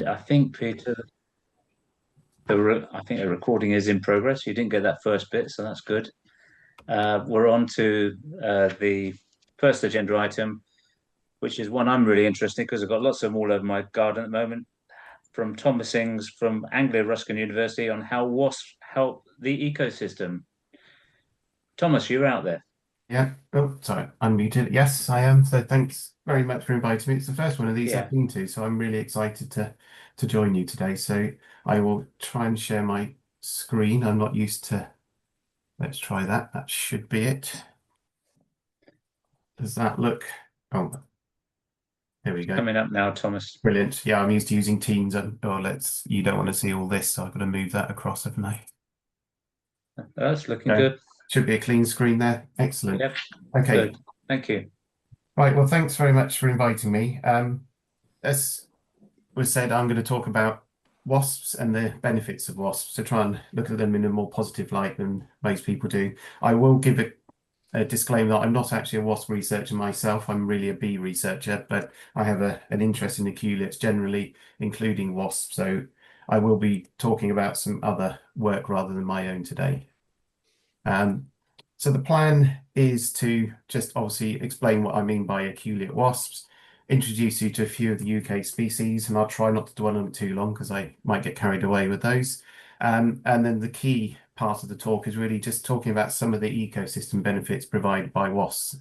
I think, Peter, I think the recording is in progress. You didn't get that first bit, so that's good. We're on to the first agenda item, which is one I'm really interested in because I've got lots of them all over my garden at the moment. From Thomas Ings from Anglia Ruskin University on how wasps help the ecosystem. Thomas, you're out there. Yeah. Oh, sorry, unmuted. Yes, I am. So thanks very much for inviting me. It's the first one of these Yeah. I've been to, so I'm really excited to join you today. So I will try and share my screen. I'm not used to. Let's try that. That should be it. Does that look? Oh, there we go. Coming up now, Thomas. Brilliant. Yeah, I'm used to using Teams, and oh, let's. You don't want to see all this, so I've got to move that across, haven't I? That's looking No, good. should be a clean screen there. Excellent. Yep. Okay. Good. Thank you. Right. Well, thanks very much for inviting me. As was said, I'm going to talk about wasps and the benefits of wasps to try and look at them in a more positive light than most people do. I will give a disclaimer that I'm not actually a wasp researcher myself. I'm really a bee researcher, but I have an interest in aculeates generally, including wasps. So I will be talking about some other work rather than my own today. So the plan is to just obviously explain what I mean by aculeate wasps, introduce you to a few of the UK species, and I'll try not to dwell on it too long because I might get carried away with those. And then the key part of the talk is really just talking about some of the ecosystem benefits provided by wasps.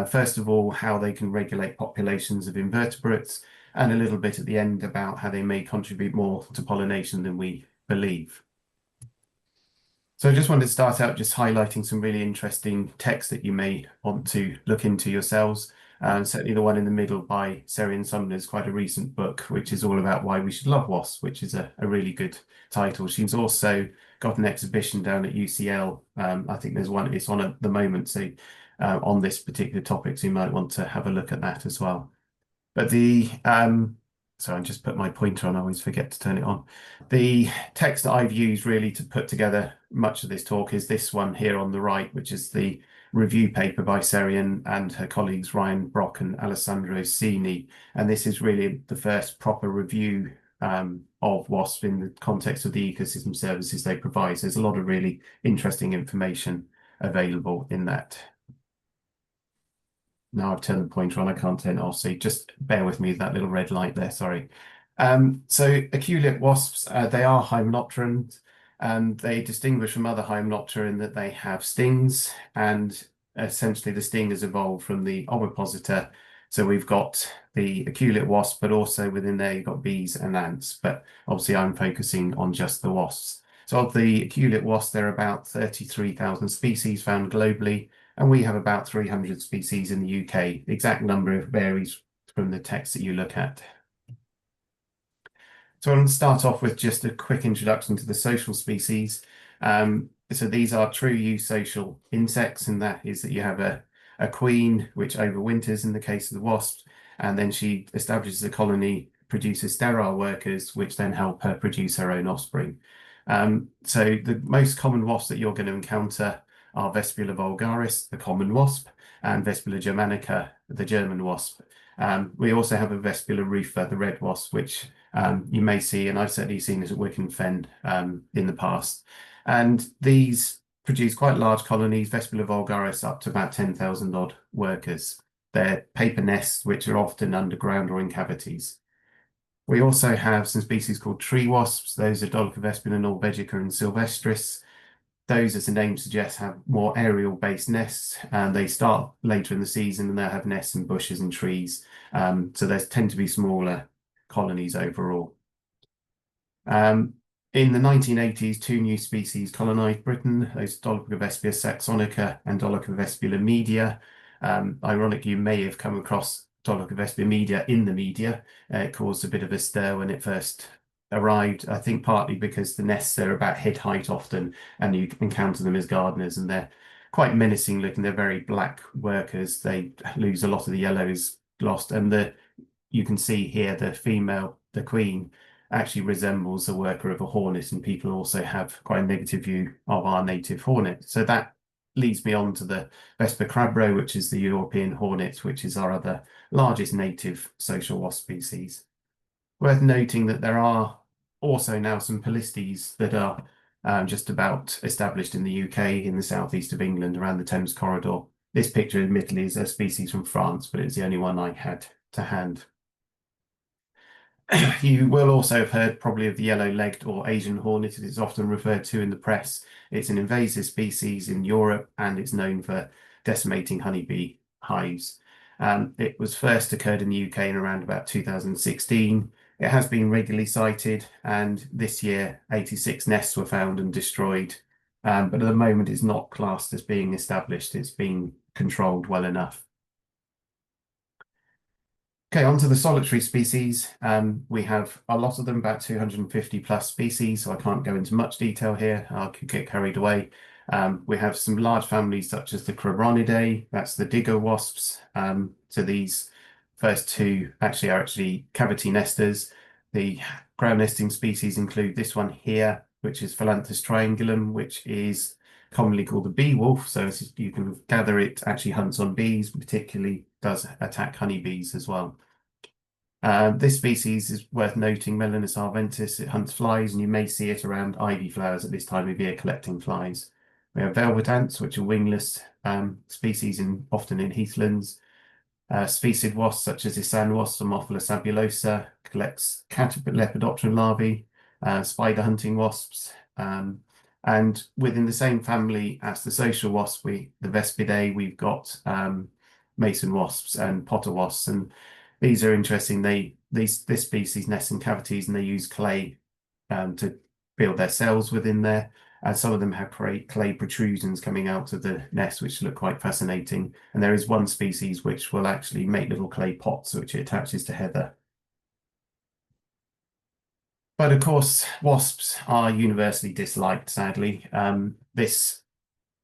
First of all, how they can regulate populations of invertebrates, and a little bit at the end about how they may contribute more to pollination than we believe. So I just wanted to start out just highlighting some really interesting text that you may want to look into yourselves. Certainly the one in the middle by Serian Sumner is quite a recent book, which is all about why we should love wasps, which is a really good title. She's also got an exhibition down at UCL. I think there's one, it's on at the moment, so on this particular topic, so you might want to have a look at that as well. But so I just put my pointer on, I always forget to turn it on. The text that I've used really to put together much of this talk is this one here on the right, which is the review paper by Serian and her colleagues Ryan Brock and Alessandro Cini. And this is really the first proper review of wasps in the context of the ecosystem services they provide. So there's a lot of really interesting information available in that. Now I've turned the pointer on, I can't turn it off, so just bear with me, that little red light there, sorry. So aculeate wasps, they are hymenopterans, and they distinguish from other hymenoptera in that they have stings, and essentially the sting has evolved from the ovipositor. So we've got the aculeate wasp, but also within there you've got bees and ants, but obviously I'm focusing on just the wasps. So of the aculeate wasps, there are about 33,000 species found globally, and we have about 300 species in the UK. The exact number varies from the text that you look at. So I'm going to start off with just a quick introduction to the social species. So these are true eusocial insects, and that is that you have a queen which overwinters in the case of the wasp, and then she establishes a colony, produces sterile workers, which then help her produce her own offspring. So the most common wasps that you're going to encounter are Vespula vulgaris, the common wasp, and Vespula germanica, the German wasp. We also have a Vespula rufa, the red wasp, which you may see, and I've certainly seen it at Wicken Fen in the past. And these produce quite large colonies, Vespula vulgaris up to about 10,000 odd workers. They're paper nests, which are often underground or in cavities. We also have some species called tree wasps. Those are Dolichovespina norvegica and sylvestris. Those, as the name suggests, have more aerial-based nests, and they start later in the season, and they'll have nests in bushes and trees. So there tend to be smaller colonies overall. In the 1980s, two new species colonized Britain, those Dolichovespia saxonica and Dolichovespia media. Ironically, you may have come across Dolichovespia media in the media. It caused a bit of a stir when it first arrived, I think partly because the nests are about head height often, and you encounter them as gardeners, and they're quite menacing looking. They're very black workers. They lose a lot of the yellow is lost, and you can see here the female, the queen, actually resembles the worker of a hornet, and people also have quite a negative view of our native hornet. So that leads me on to the Vespa crabro, which is the European hornet, which is our other largest native social wasp species. Worth noting that there are also now some Polistes that are just about established in the UK, in the southeast of England, around the Thames corridor. This picture, admittedly, is a species from France, but it's the only one I had to hand. You will also have heard probably of the yellow-legged or Asian hornet, as it's often referred to in the press. It's an invasive species in Europe, and it's known for decimating honeybee hives. It was first occurred in the UK in around about 2016. It has been regularly sighted, and this year 86 nests were found and destroyed. But at the moment, it's not classed as being established. It's being controlled well enough. Okay, on to the solitary species. We have a lot of them, about 250 plus species, so I can't go into much detail here. I could get carried away. We have some large families such as the Crabronnidae, that's the digger wasps. So these first two actually are cavity nesters. The ground nesting species include this one here, which is Philanthus triangulum, which is commonly called the bee wolf. So as you can gather, it actually hunts on bees, particularly does attack honeybees as well. This species is worth noting, Melanus arventis. It hunts flies, and you may see it around ivy flowers at this time of year collecting flies. We have velvet ants, which are wingless species often in heathlands. Sphecoid wasps such as Isan wasp, Ammophila sabulosa, collects caterpillar lepidopteran larvae, spider hunting wasps, and within the same family as the social wasp, the Vespidae, we've got mason wasps and potter wasps, and these are interesting. This species nests in cavities, and they use clay to build their cells within there. And some of them have clay protrusions coming out of the nest, which look quite fascinating. And there is one species which will actually make little clay pots, which it attaches to heather. But of course, wasps are universally disliked, sadly. This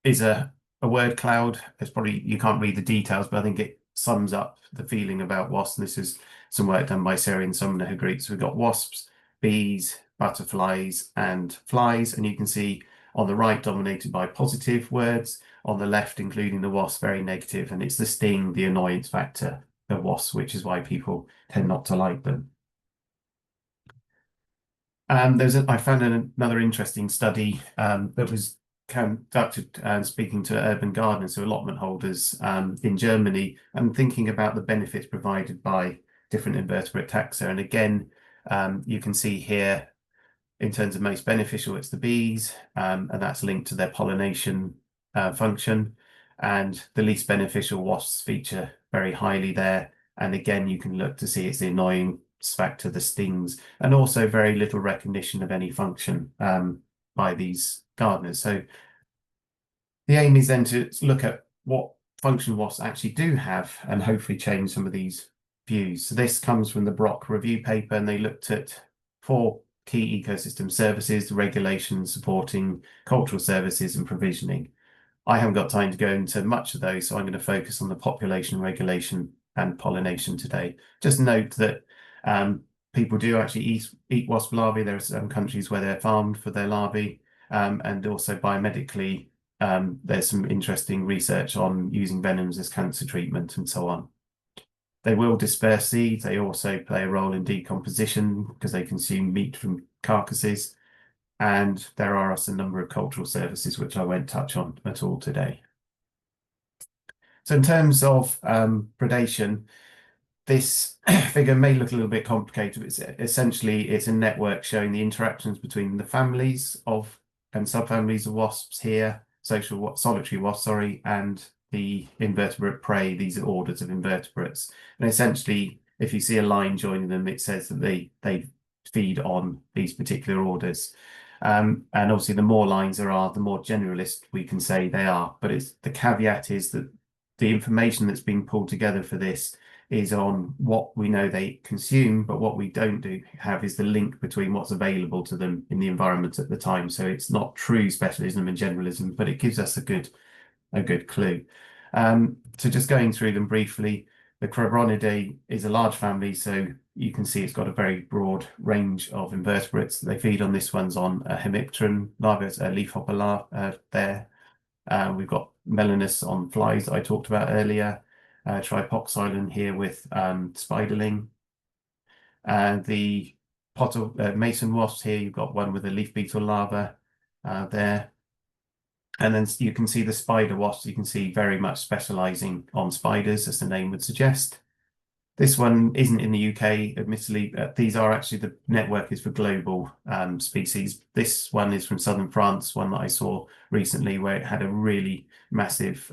is a word cloud. It's probably, you can't read the details, but I think it sums up the feeling about wasps. This is some work done by Sarah and Sumner Hagrit. So we've got wasps, bees, butterflies, and flies. And you can see on the right dominated by positive words, on the left, including the wasp, very negative. And it's the sting, the annoyance factor of wasps, which is why people tend not to like them. I found another interesting study that was conducted speaking to urban gardeners, so allotment holders in Germany, and thinking about the benefits provided by different invertebrate taxa. And again, you can see here, in terms of most beneficial, it's the bees, and that's linked to their pollination function. And the least beneficial, wasps, feature very highly there. And again, you can look to see it's the annoying factor, the stings, and also very little recognition of any function by these gardeners. So the aim is then to look at what function wasps actually do have and hopefully change some of these views. So this comes from the Brock review paper, and they looked at 4 key ecosystem services, the regulations supporting cultural services and provisioning. I haven't got time to go into much of those, so I'm going to focus on the population regulation and pollination today. Just note that people do actually eat wasp larvae. There are some countries where they're farmed for their larvae, and also biomedically, there's some interesting research on using venoms as cancer treatment and so on. They will disperse seeds. They also play a role in decomposition because they consume meat from carcasses. And there are also a number of cultural services which I won't touch on at all today. So in terms of predation, this figure may look a little bit complicated. It's a network showing the interactions between the families of and subfamilies of wasps here, solitary wasps, sorry, and the invertebrate prey. These are orders of invertebrates. And essentially, if you see a line joining them, it says that they feed on these particular orders. And obviously, the more lines there are, the more generalist we can say they are. But the caveat is that the information that's being pulled together for this is on what we know they consume, but what we don't have is the link between what's available to them in the environment at the time. So it's not true specialism and generalism, but it gives us a good clue. So just going through them briefly, the Crabronnidae is a large family, so you can see it's got a very broad range of invertebrates. They feed on, this one's on a hemipteran larva, a leafhopper there. We've got Melanus on flies that I talked about earlier, Tripoxylon here with spiderling. The mason wasps here, you've got one with a leaf beetle larva there. And then you can see the spider wasps, you can see very much specializing on spiders, as the name would suggest. This one isn't in the UK, admittedly. These are actually, the network is for global species. This one is from southern France, one that I saw recently where it had a really massive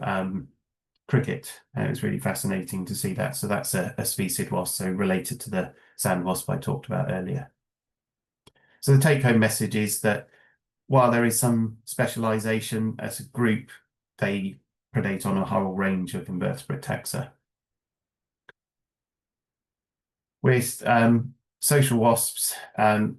cricket. And it was really fascinating to see that. So that's a species wasp, so related to the sand wasp I talked about earlier. So the take-home message is that while there is some specialization as a group, they predate on a whole range of invertebrate taxa. With social wasps, the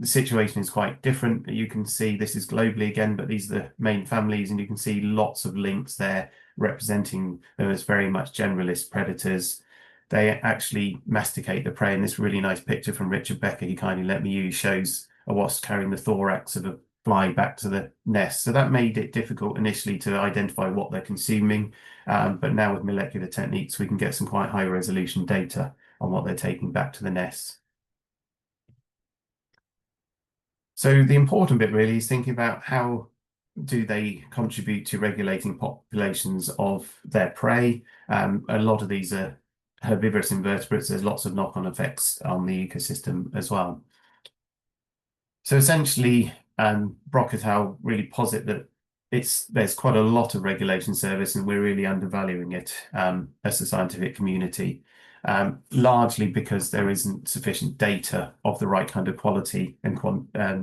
situation is quite different. You can see this is globally again, but these are the main families, and you can see lots of links there representing them as very much generalist predators. They actually masticate the prey, and this really nice picture from Richard Becker he kindly let me use shows a wasp carrying the thorax of a fly back to the nest. So that made it difficult initially to identify what they're consuming, but now with molecular techniques we can get some quite high resolution data on what they're taking back to the nest. So the important bit really is thinking about how do they contribute to regulating populations of their prey. A lot of these are herbivorous invertebrates. There's lots of knock-on effects on the ecosystem as well. So essentially, Brock et al. Really posit that there's quite a lot of regulation service and we're really undervaluing it as a scientific community. Largely because there isn't sufficient data of the right kind of quality and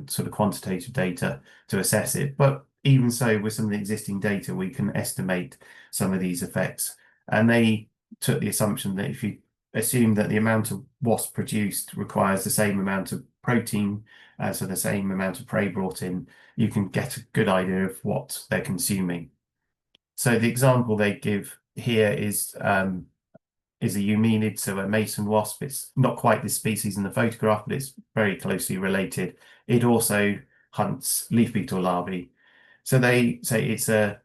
sort of quantitative data to assess it. But even so, with some of the existing data, we can estimate some of these effects. And they took the assumption that if you assume that the amount of wasp produced requires the same amount of protein, so the same amount of prey brought in, you can get a good idea of what they're consuming. So the example they give here is a eumenid, so a mason wasp. It's not quite this species in the photograph, but it's very closely related. It also hunts leaf beetle larvae. So they say it's a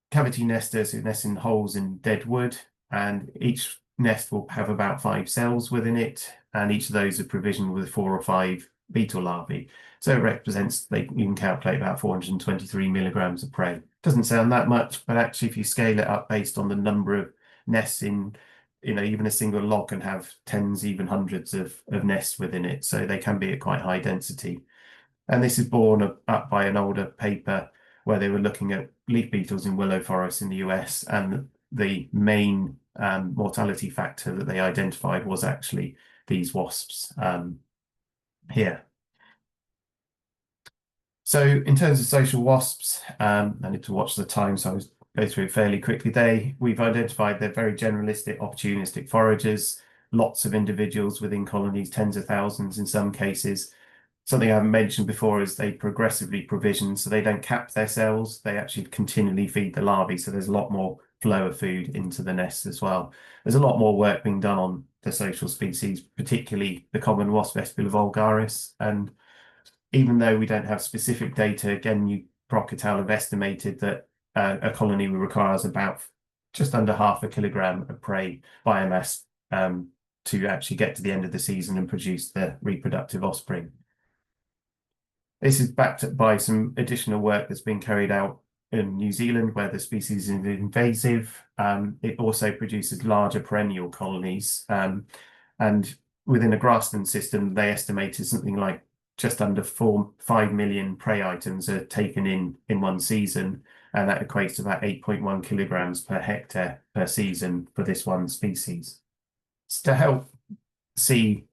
cavity nester, so it nests in holes in dead wood, and each nest will have about 5 cells within it, and each of those are provisioned with 4 or 5 beetle larvae. So it represents, you can calculate about 423 milligrams of prey. Doesn't sound that much, but actually if you scale it up based on the number of nests in, even a single log can have tens, even hundreds of nests within it. So they can be at quite high density. And this is borne up by an older paper where they were looking at leaf beetles in willow forests in the US, and the main mortality factor that they identified was actually these wasps here. So in terms of social wasps, I need to watch the time, so I was go through it fairly quickly. We've identified they're very generalistic, opportunistic foragers, lots of individuals within colonies, tens of thousands in some cases. Something I haven't mentioned before is they progressively provision, so they don't cap their cells, they actually continually feed the larvae, so there's a lot more flow of food into the nest as well. There's a lot more work being done on the social species, particularly the common wasp Vespula vulgaris, and even though we don't have specific data, again, Brock et al. Have estimated that a colony requires about just under 0.5 kilogram of prey biomass to actually get to the end of the season and produce the reproductive offspring. This is backed up by some additional work that's been carried out in New Zealand, where the species is invasive. It also produces larger perennial colonies. And within a grassland system, they estimated something like just under 5 million prey items are taken in one season, and that equates to about 8.1 kilograms per hectare per season for this one species. So to help see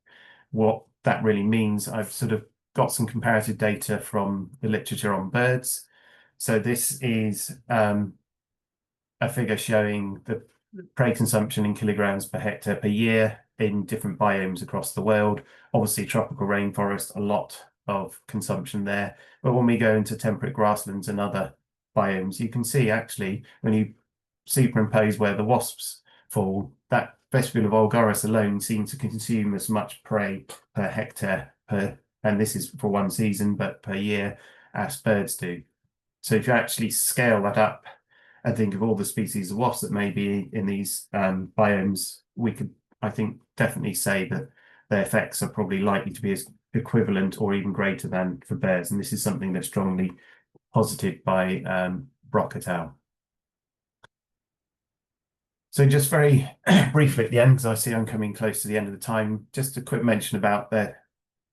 what that really means, I've sort of got some comparative data from the literature on birds. So this is a figure showing the prey consumption in kilograms per hectare per year in different biomes across the world. Obviously, tropical rainforest, a lot of consumption there. But when we go into temperate grasslands and other biomes, you can see actually when you superimpose where the wasps fall, that Vespula vulgaris alone seems to consume as much prey per hectare and this is for one season, but per year, as birds do. So if you actually scale that up and think of all the species of wasps that may be in these biomes, we could, I think, definitely say that their effects are probably likely to be as equivalent or even greater than for bears. And this is something that's strongly posited by Brock et al. So just very briefly at the end, because I see I'm coming close to the end of the time, just a quick mention about their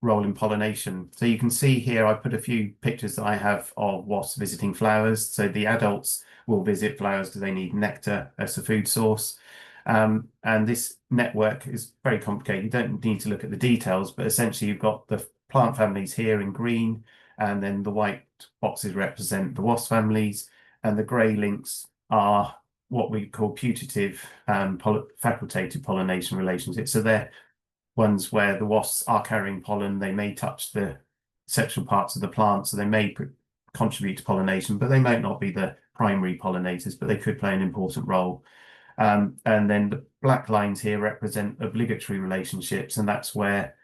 role in pollination. So you can see here, I put a few pictures that I have of wasps visiting flowers. So the adults will visit flowers because they need nectar as a food source. And this network is very complicated. You don't need to look at the details, but essentially you've got the plant families here in green, and then the white boxes represent the wasp families, and the grey links are what we call putative facultative pollination relationships. So they're ones where the wasps are carrying pollen. They may touch the sexual parts of the plant, so they may contribute to pollination, but they might not be the primary pollinators, but they could play an important role. And then the black lines here represent obligatory relationships, and that's where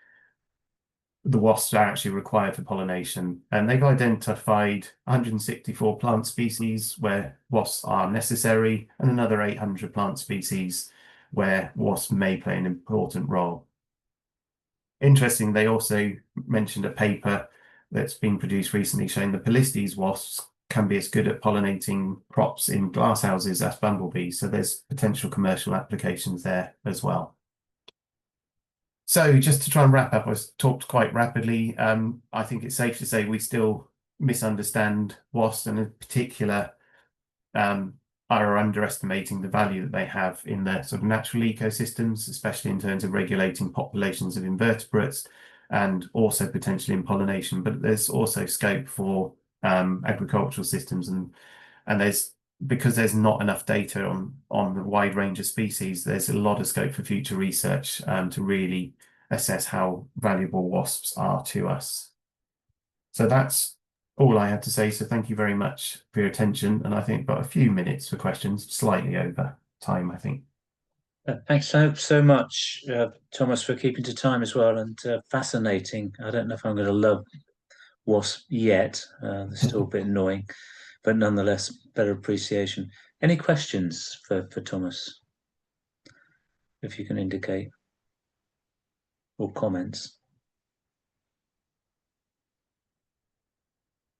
the wasps are actually required for pollination. And they've identified 164 plant species where wasps are necessary, and another 800 plant species where wasps may play an important role. Interesting, they also mentioned a paper that's been produced recently showing the Polistes wasps can be as good at pollinating crops in glasshouses as bumblebees. So there's potential commercial applications there as well. So just to try and wrap up, I talked quite rapidly. I think it's safe to say we still misunderstand wasps, and in particular are underestimating the value that they have in their sort of natural ecosystems, especially in terms of regulating populations of invertebrates and also potentially in pollination. But there's also scope for agricultural systems, and because there's not enough data on the wide range of species, there's a lot of scope for future research to really assess how valuable wasps are to us. So that's all I had to say. So thank you very much for your attention. And I think about a few minutes for questions, slightly over time, I think. Thanks so much, Thomas, for keeping to time as well, and fascinating. I don't know if I'm going to love wasps yet. They're still a bit annoying, but nonetheless, better appreciation. Any questions for Thomas, if you can indicate, or comments?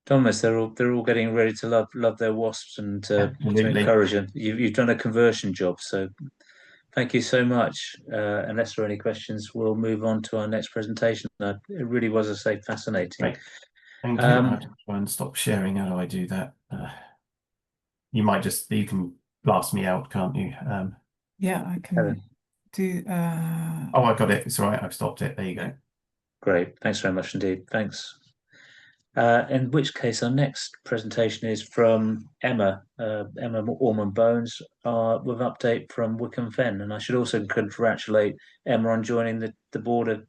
Thomas, they're all getting ready to love their wasps and to encourage them. You've done a conversion job, so thank you so much. Unless there are any questions, we'll move on to our next presentation. It really was, as I say, fascinating. Right. Thank you. I have to try and stop sharing. How do I do that? You can blast me out, can't you? Yeah, I can do. Oh, I got it. It's all right. I've stopped it. There you go. Great. Thanks very much indeed. Thanks. In which case, our next presentation is from Emma Ormond-Bones with an update from Wicken Fen. And I should also congratulate Emma on joining the board of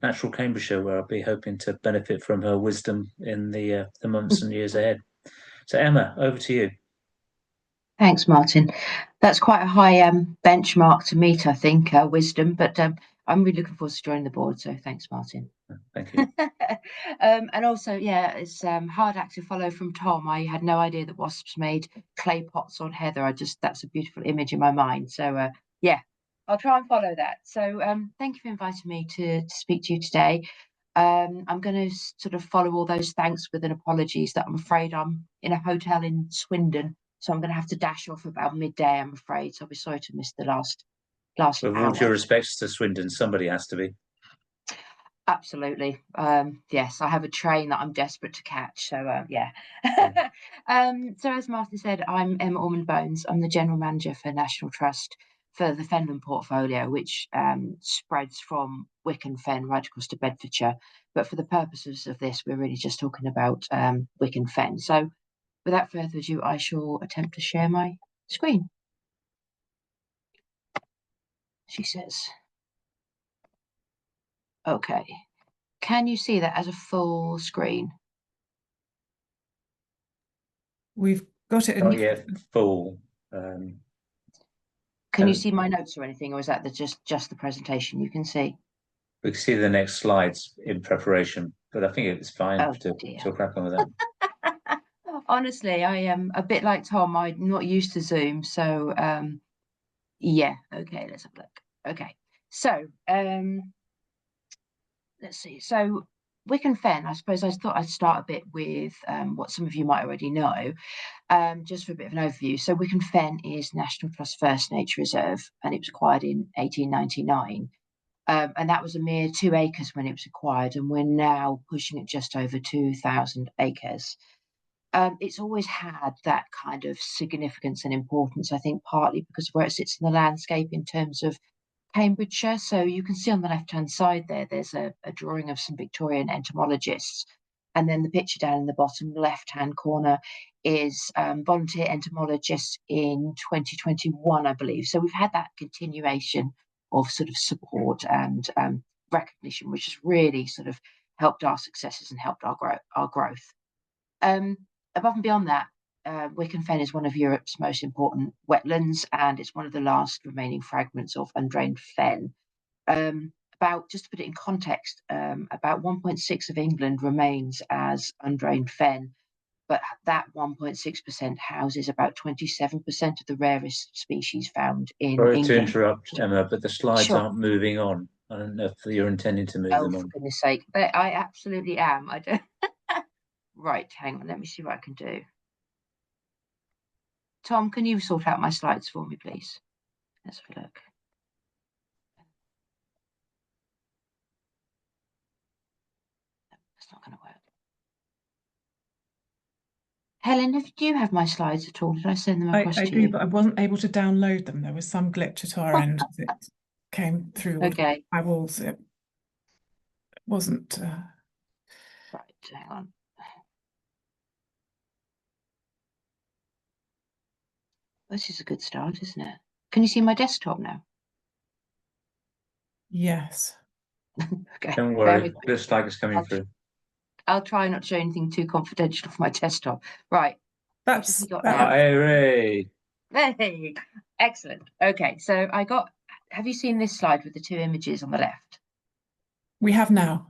Natural Cambridgeshire, where I'll be hoping to benefit from her wisdom in the months and years ahead. So Emma, over to you. Thanks, Martin. That's quite a high benchmark to meet, I think, wisdom, but I'm really looking forward to joining the board, so thanks, Martin. Thank you. And also, yeah, it's hard act to follow from Tom. I had no idea that wasps made clay pots on heather. that's a beautiful image in my mind. So yeah, I'll try and follow that. So thank you for inviting me to speak to you today. I'm going to sort of follow all those thanks with an apologies that I'm afraid I'm in a hotel in Swindon. So I'm going to have to dash off about midday, I'm afraid. So I'll be sorry to miss the last With all due respects to Swindon, somebody has to be. Absolutely. Yes, I have a train that I'm desperate to catch. So yeah. So as Martin said, I'm Emma Ormond-Bones. I'm the General Manager for National Trust for the Fenland portfolio, which spreads from Wicken Fen right across to Bedfordshire. But for the purposes of this, we're really just talking about Wicken Fen. So without further ado, I shall attempt to share my screen. She says, okay, can you see that as a full screen? We've got it. Oh yeah, full. Can you see my notes or anything, or is that just the presentation you can see? We can see the next slides in preparation, but I think it's fine to crack on with that. Honestly, I am a bit like Tom. I'm not used to Zoom, so yeah. Okay, let's have a look. Okay, so let's see. So Wicken Fen, I suppose I thought I'd start a bit with what some of you might already know, just for a bit of an overview. So Wicken Fen is National Trust First Nature Reserve, and it was acquired in 1899. And that was a mere 2 acres when it was acquired, and we're now pushing it just over 2,000 acres. It's always had that kind of significance and importance, I think, partly because of where it sits in the landscape in terms of Cambridgeshire. So you can see on the left-hand side there's a drawing of some Victorian entomologists. And then the picture down in the bottom left-hand corner is volunteer entomologists in 2021, I believe. So we've had that continuation of sort of support and recognition, which has really sort of helped our successes and helped our growth. Above and beyond that, Wicken Fen is one of Europe's most important wetlands, and it's one of the last remaining fragments of undrained fen. Just to put it in context, about 1.6 of England remains as undrained fen, but that 1.6% houses about 27% of the rarest species found in Sorry England. to interrupt, Emma, but the slides Sure. aren't moving on. I don't know if you're intending to move Oh, them for on. goodness sake. I absolutely am. I don't. Right, hang on, let me see what I can do. Tom, can you sort out my slides for me, please? Let's have a look. That's not going to work. Helen, do you have my slides at all? Did I send them across I to do, you? but I wasn't able to download them. There was some glitch at our end. It came through all Okay. the firewalls. It wasn't. Right, hang on. This is a good start, isn't it? Can you see my desktop now? Yes. Okay. Don't bear worry, with me. looks like it's coming through. I'll try not to show anything too confidential for my desktop. Right. That's What have we got that- now? Hooray! Hey, excellent. Okay, so have you seen this slide with the 2 images on the left? we have now.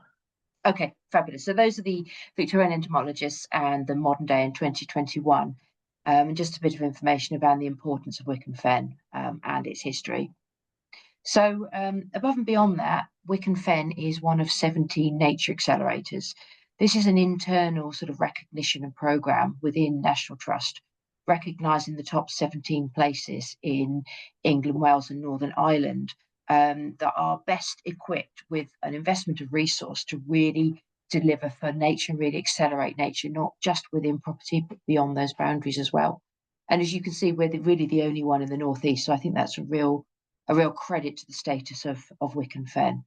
Okay, fabulous. So those are the Victorian entomologists and the modern day in 2021. And just a bit of information about the importance of Wicken Fen and its history. So above and beyond that, Wicken Fen is one of 17 nature accelerators. This is an internal sort of recognition and programme within National Trust, recognising the top 17 places in England, Wales and Northern Ireland that are best equipped with an investment of resource to really deliver for nature and really accelerate nature, not just within property, but beyond those boundaries as well. And as you can see, we're really the only one in the northeast. So I think that's a real credit to the status of Wicken Fen.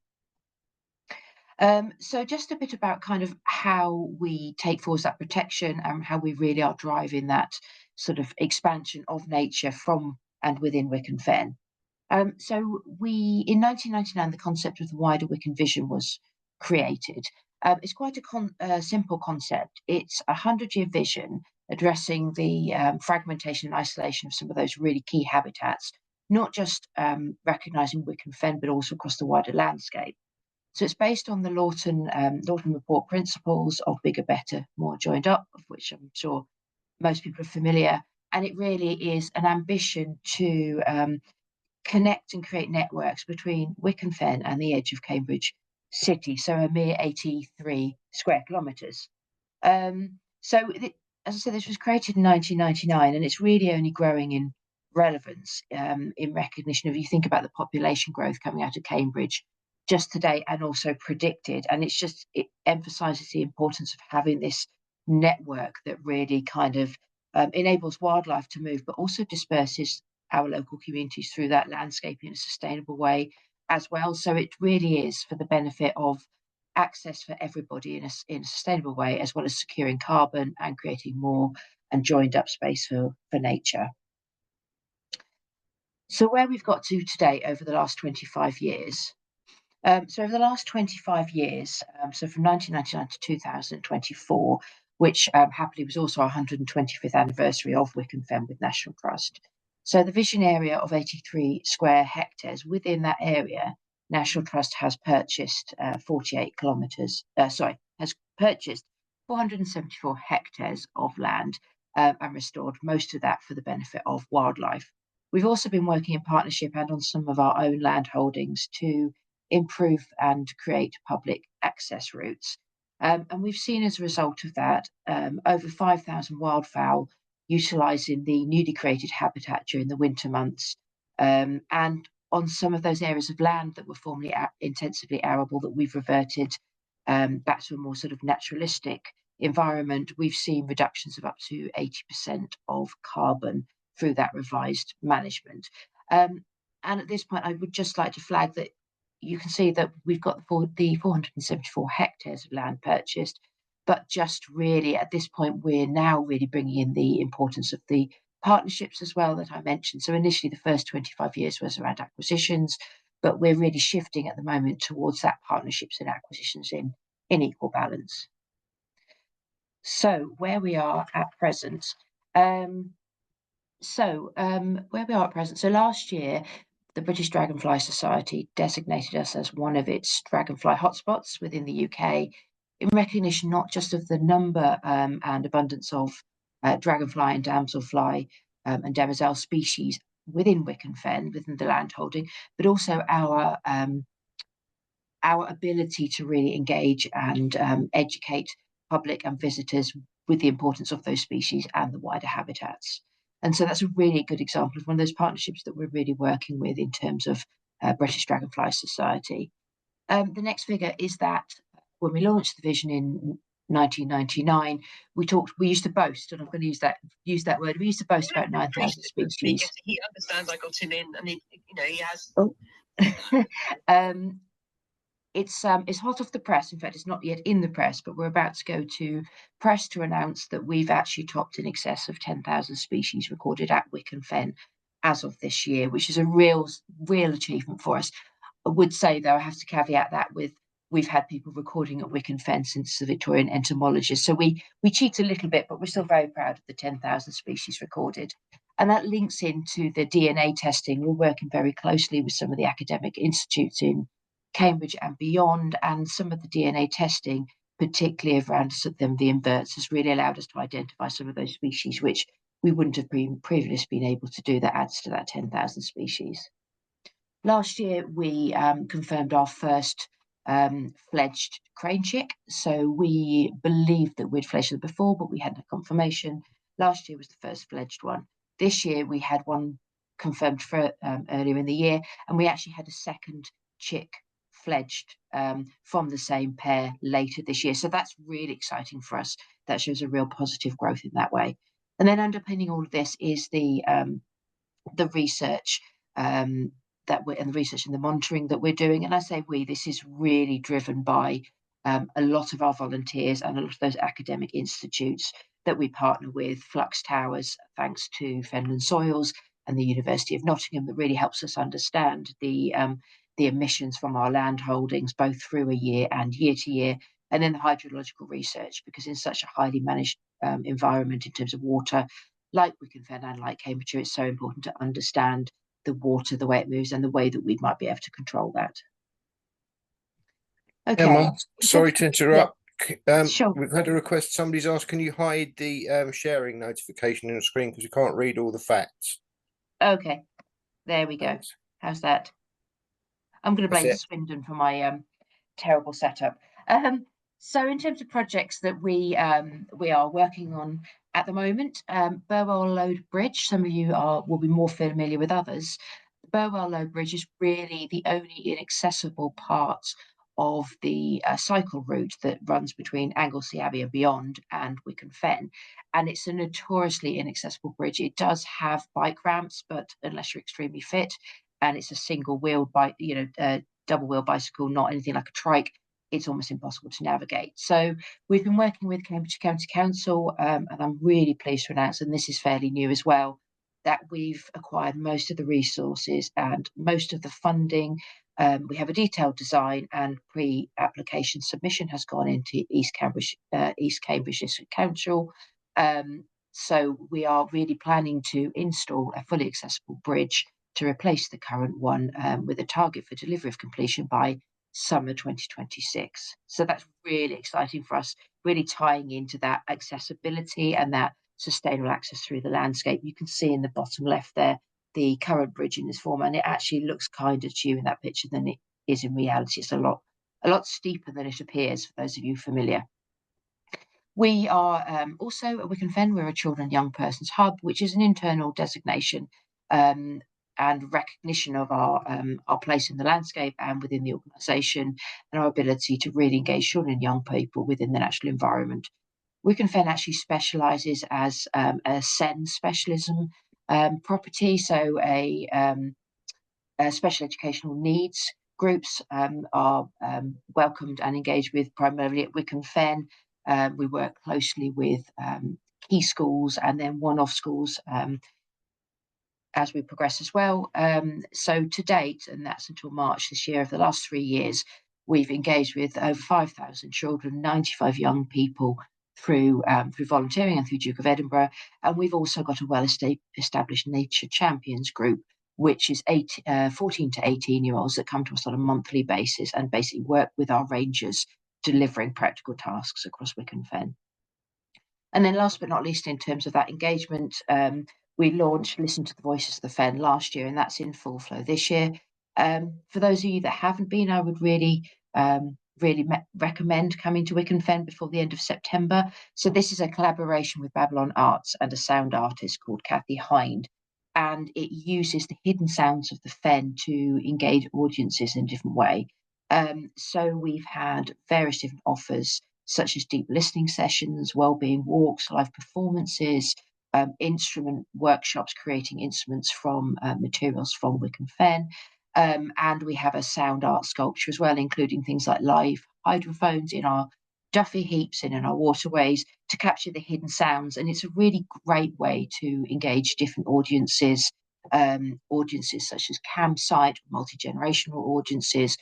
So just a bit about kind of how we take forward that protection and how we really are driving that sort of expansion of nature from and within Wicken Fen. So in 1999, the concept of the wider Wicken Vision was created. It's quite a simple concept. It's a 100-year vision addressing the fragmentation and isolation of some of those really key habitats, not just recognising Wicken Fen, but also across the wider landscape. So it's based on the Lawton Report principles of bigger, better, more joined up, of which I'm sure most people are familiar. And it really is an ambition to connect and create networks between Wicken Fen and the edge of Cambridge city, so a mere 83 square kilometres. As I said, this was created in 1999, and it's really only growing in relevance in recognition of, you think about the population growth coming out of Cambridge just today and also predicted, and it emphasises the importance of having this network that really kind of enables wildlife to move, but also disperses our local communities through that landscape in a sustainable way as well. So it really is for the benefit of access for everybody in a sustainable way, as well as securing carbon and creating more and joined up space for nature. So where we've got to today over the last 25 years. So over the last 25 years, so from 1999 to 2024, which happily was also our 125th anniversary of Wicken Fen with National Trust. So the vision area of 83 square hectares, within that area, National Trust has purchased has purchased 474 hectares of land and restored most of that for the benefit of wildlife. We've also been working in partnership and on some of our own land holdings to improve and create public access routes. And we've seen as a result of that over 5,000 wildfowl utilising the newly created habitat during the winter months. And on some of those areas of land that were formerly intensively arable that we've reverted back to a more sort of naturalistic environment, we've seen reductions of up to 80% of carbon through that revised management. And at this point, I would just like to flag that you can see that we've got the 474 hectares of land purchased, but just really at this point, we're now really bringing in the importance of the partnerships as well that I mentioned. So initially, the first 25 years was around acquisitions, but we're really shifting at the moment towards that partnerships and acquisitions in equal balance. So where we are at present. So last year, the British Dragonfly Society designated us as one of its dragonfly hotspots within the UK, in recognition not just of the number and abundance of dragonfly and damselfly and demoiselle species within Wicken Fen, within the landholding, but also our ability to really engage and educate public and visitors with the importance of those species and the wider habitats. And so that's a really good example of one of those partnerships that we're really working with in terms of British Dragonfly Society. The next figure is that when we launched the vision in 1999, we used to boast, and I'm going to use that word. We used to boast about 9,000 species. He understands. I got him in, and he has. Oh. It's hot off the press. In fact, it's not yet in the press, but we're about to go to press to announce that we've actually topped in excess of 10,000 species recorded at Wicken Fen as of this year, which is a real achievement for us. I would say, though, I have to caveat that with we've had people recording at Wicken Fen since the Victorian entomologists. So we cheat a little bit, but we're still very proud of the 10,000 species recorded. And that links into the DNA testing. We're working very closely with some of the academic institutes in Cambridge and beyond, and some of the DNA testing, particularly around the inverts, has really allowed us to identify some of those species which we wouldn't have previously been able to do. That adds to that 10,000 species. Last year, we confirmed our first fledged crane chick. So we believed that we'd fledged them before, but we hadn't a confirmation. Last year was the first fledged one. This year, we had one confirmed for earlier in the year, and we actually had a second chick fledged from the same pair later this year. So that's really exciting for us. That shows a real positive growth in that way. And then underpinning all of this is the research and the research and the monitoring that we're doing. And I say this is really driven by a lot of our volunteers and a lot of those academic institutes that we partner with, Flux Towers, thanks to Fenland Soils and the University of Nottingham, that really helps us understand the emissions from our land holdings, both through a year and year to year, and then the hydrological research, because in such a highly managed environment in terms of water, like Wicken Fen and like Cambridgeshire, it's so important to understand the water, the way it moves, and the way that we might be able to control that. Okay. Emma, sorry to interrupt. Yeah. Sure. We've had a request. Somebody's asked, can you hide the sharing notification on the screen because you can't read all the facts? Okay, there we go. Thanks. How's that? I'm going to blame Swindon for my terrible setup. So in terms of projects that we are working on at the moment, Burwell Load Bridge, some of you will be more familiar with others. The Burwell Load Bridge is really the only inaccessible part of the cycle route that runs between Anglesey Abbey and beyond and Wicken Fen. And it's a notoriously inaccessible bridge. It does have bike ramps, but unless you're extremely fit, and it's a single-wheeled bike, double-wheel bicycle, not anything like a trike, it's almost impossible to navigate. So we've been working with Cambridge County Council, and I'm really pleased to announce, and this is fairly new as well, that we've acquired most of the resources and most of the funding. We have a detailed design, and pre-application submission has gone into East Cambridge District Council. So we are really planning to install a fully accessible bridge to replace the current one, with a target for delivery of completion by summer 2026. So that's really exciting for us, really tying into that accessibility and that sustainable access through the landscape. You can see in the bottom left there the current bridge in this form, and it actually looks kinder to you in that picture than it is in reality. It's a lot a lot steeper than it appears, for those of you familiar. We are also at Wicken Fen, we're a children and young persons hub, which is an internal designation and recognition of our place in the landscape and within the organisation, and our ability to really engage children and young people within the natural environment. Wicken Fen actually specialises as a SEN specialism property, so a special educational needs groups are welcomed and engaged with primarily at Wicken Fen. We work closely with key schools and then one-off schools as we progress as well. So to date, and that's until March this year, of the last 3 years, we've engaged with over 5,000 children, 95 young people through volunteering and through Duke of Edinburgh. And we've also got a well-established Nature Champions group, which is 14 to 18-year-olds that come to us on a monthly basis and basically work with our rangers delivering practical tasks across Wicken Fen. And then last but not least, in terms of that engagement, we launched Listen to the Voices of the Fen last year, and that's in full flow this year. For those of you that haven't been, I would really recommend coming to Wicken Fen before the end of September. So this is a collaboration with Babylon Arts and a sound artist called Kathy Hind, and it uses the hidden sounds of the Fen to engage audiences in a different way. So we've had various different offers, such as deep listening sessions, wellbeing walks, live performances, instrument workshops, creating instruments from materials from Wicken Fen. And we have a sound art sculpture as well, including things like live hydrophones in our Duffy heaps and in our waterways to capture the hidden sounds. And it's a really great way to engage different audiences, audiences such as campsite, multi-generational audiences,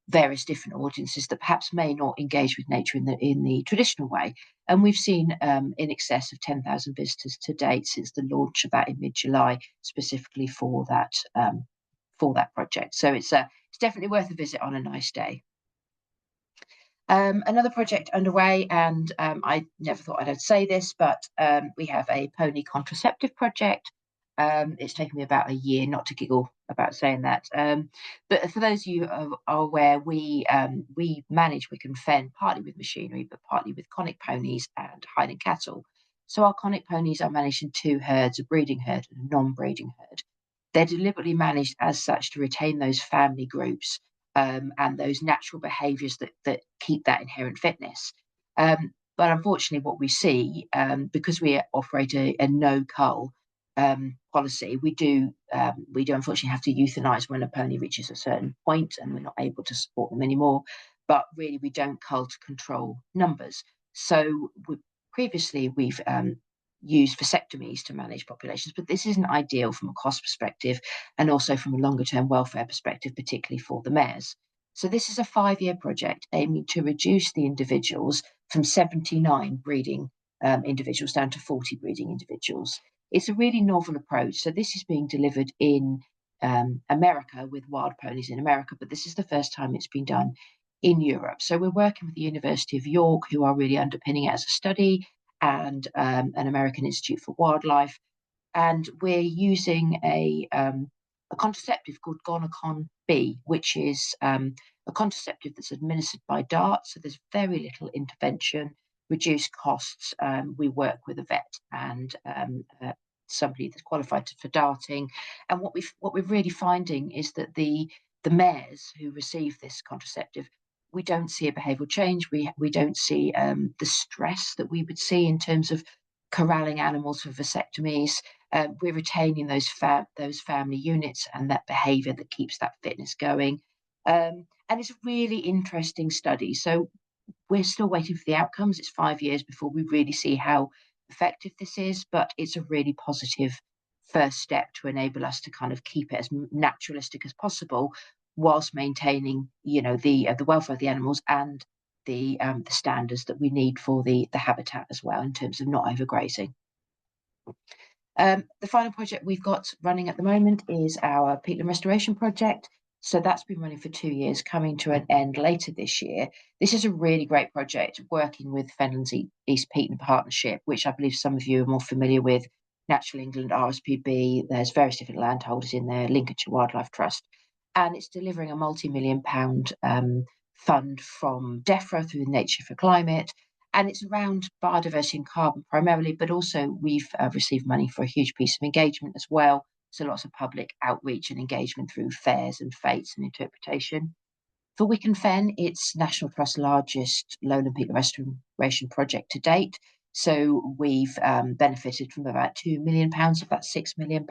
various different audiences that perhaps may not engage with nature in the traditional way. And we've seen in excess of 10,000 visitors to date since the launch of that in mid-July, specifically for that project. So it's definitely worth a visit on a nice day. Another project underway, and I never thought I'd say this, but we have a pony contraceptive project. It's taken me about a year not to giggle about saying that. But for those of you who are aware, we manage Wicken Fen partly with machinery, but partly with conic ponies and hiding cattle. So our conic ponies are managed in 2 herds, a breeding herd and a non-breeding herd. They're deliberately managed as such to retain those family groups and those natural behaviours that keep that inherent fitness. But unfortunately, what we see, because we operate a no-cull policy, we do unfortunately have to euthanise when a pony reaches a certain point and we're not able to support them anymore. But really, we don't cull to control numbers. So previously, we've used vasectomies to manage populations, but this isn't ideal from a cost perspective and also from a longer-term welfare perspective, particularly for the mares. So this is a 5-year project aiming to reduce the individuals from 79 breeding individuals down to 40 breeding individuals. It's a really novel approach. So this is being delivered in America with wild ponies in America, but this is the first time it's been done in Europe. So we're working with the University of York, who are really underpinning it as a study, and an American Institute for Wildlife. And we're using a contraceptive called Gonacon B, which is a contraceptive that's administered by DART. So there's very little intervention, reduced costs. We work with a vet and somebody that's qualified for darting. And what we're really finding is that the mares who receive this contraceptive, we don't see a behavioural change. We don't see the stress that we would see in terms of corralling animals for vasectomies. We're retaining those family units and that behaviour that keeps that fitness going. And it's a really interesting study. So we're still waiting for the outcomes. It's 5 years before we really see how effective this is, but it's a really positive first step to enable us to kind of keep it as naturalistic as possible, whilst maintaining, the welfare of the animals and the standards that we need for the habitat as well, in terms of not overgrazing. The final project we've got running at the moment is our peatland restoration project. So that's been running for 2 years, coming to an end later this year. This is a really great project, working with Fenland's East Peatland Partnership, which I believe some of you are more familiar with. Natural England, RSPB, there's various different landholders in there, Lincolnshire Wildlife Trust. And it's delivering a multi-million-pound fund from DEFRA through the Nature for Climate. And it's around biodiversity and carbon primarily, but also we've received money for a huge piece of engagement as well. So lots of public outreach and engagement through fairs and fates and interpretation. For Wicken Fen, it's National Trust's largest lowland peatland restoration project to date. So we've benefited from about £2 million of that £6 million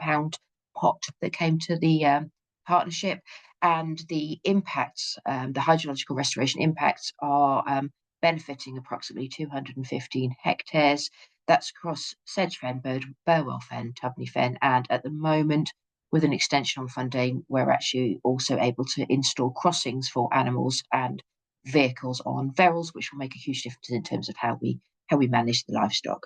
pot that came to the partnership. And the impacts, the hydrological restoration impacts are benefiting approximately 215 hectares. That's across Sedge Fen, Burwell Fen, Tubney Fen, and at the moment, with an extension on funding, we're actually also able to install crossings for animals and vehicles on Verrals, which will make a huge difference in terms of how we manage the livestock.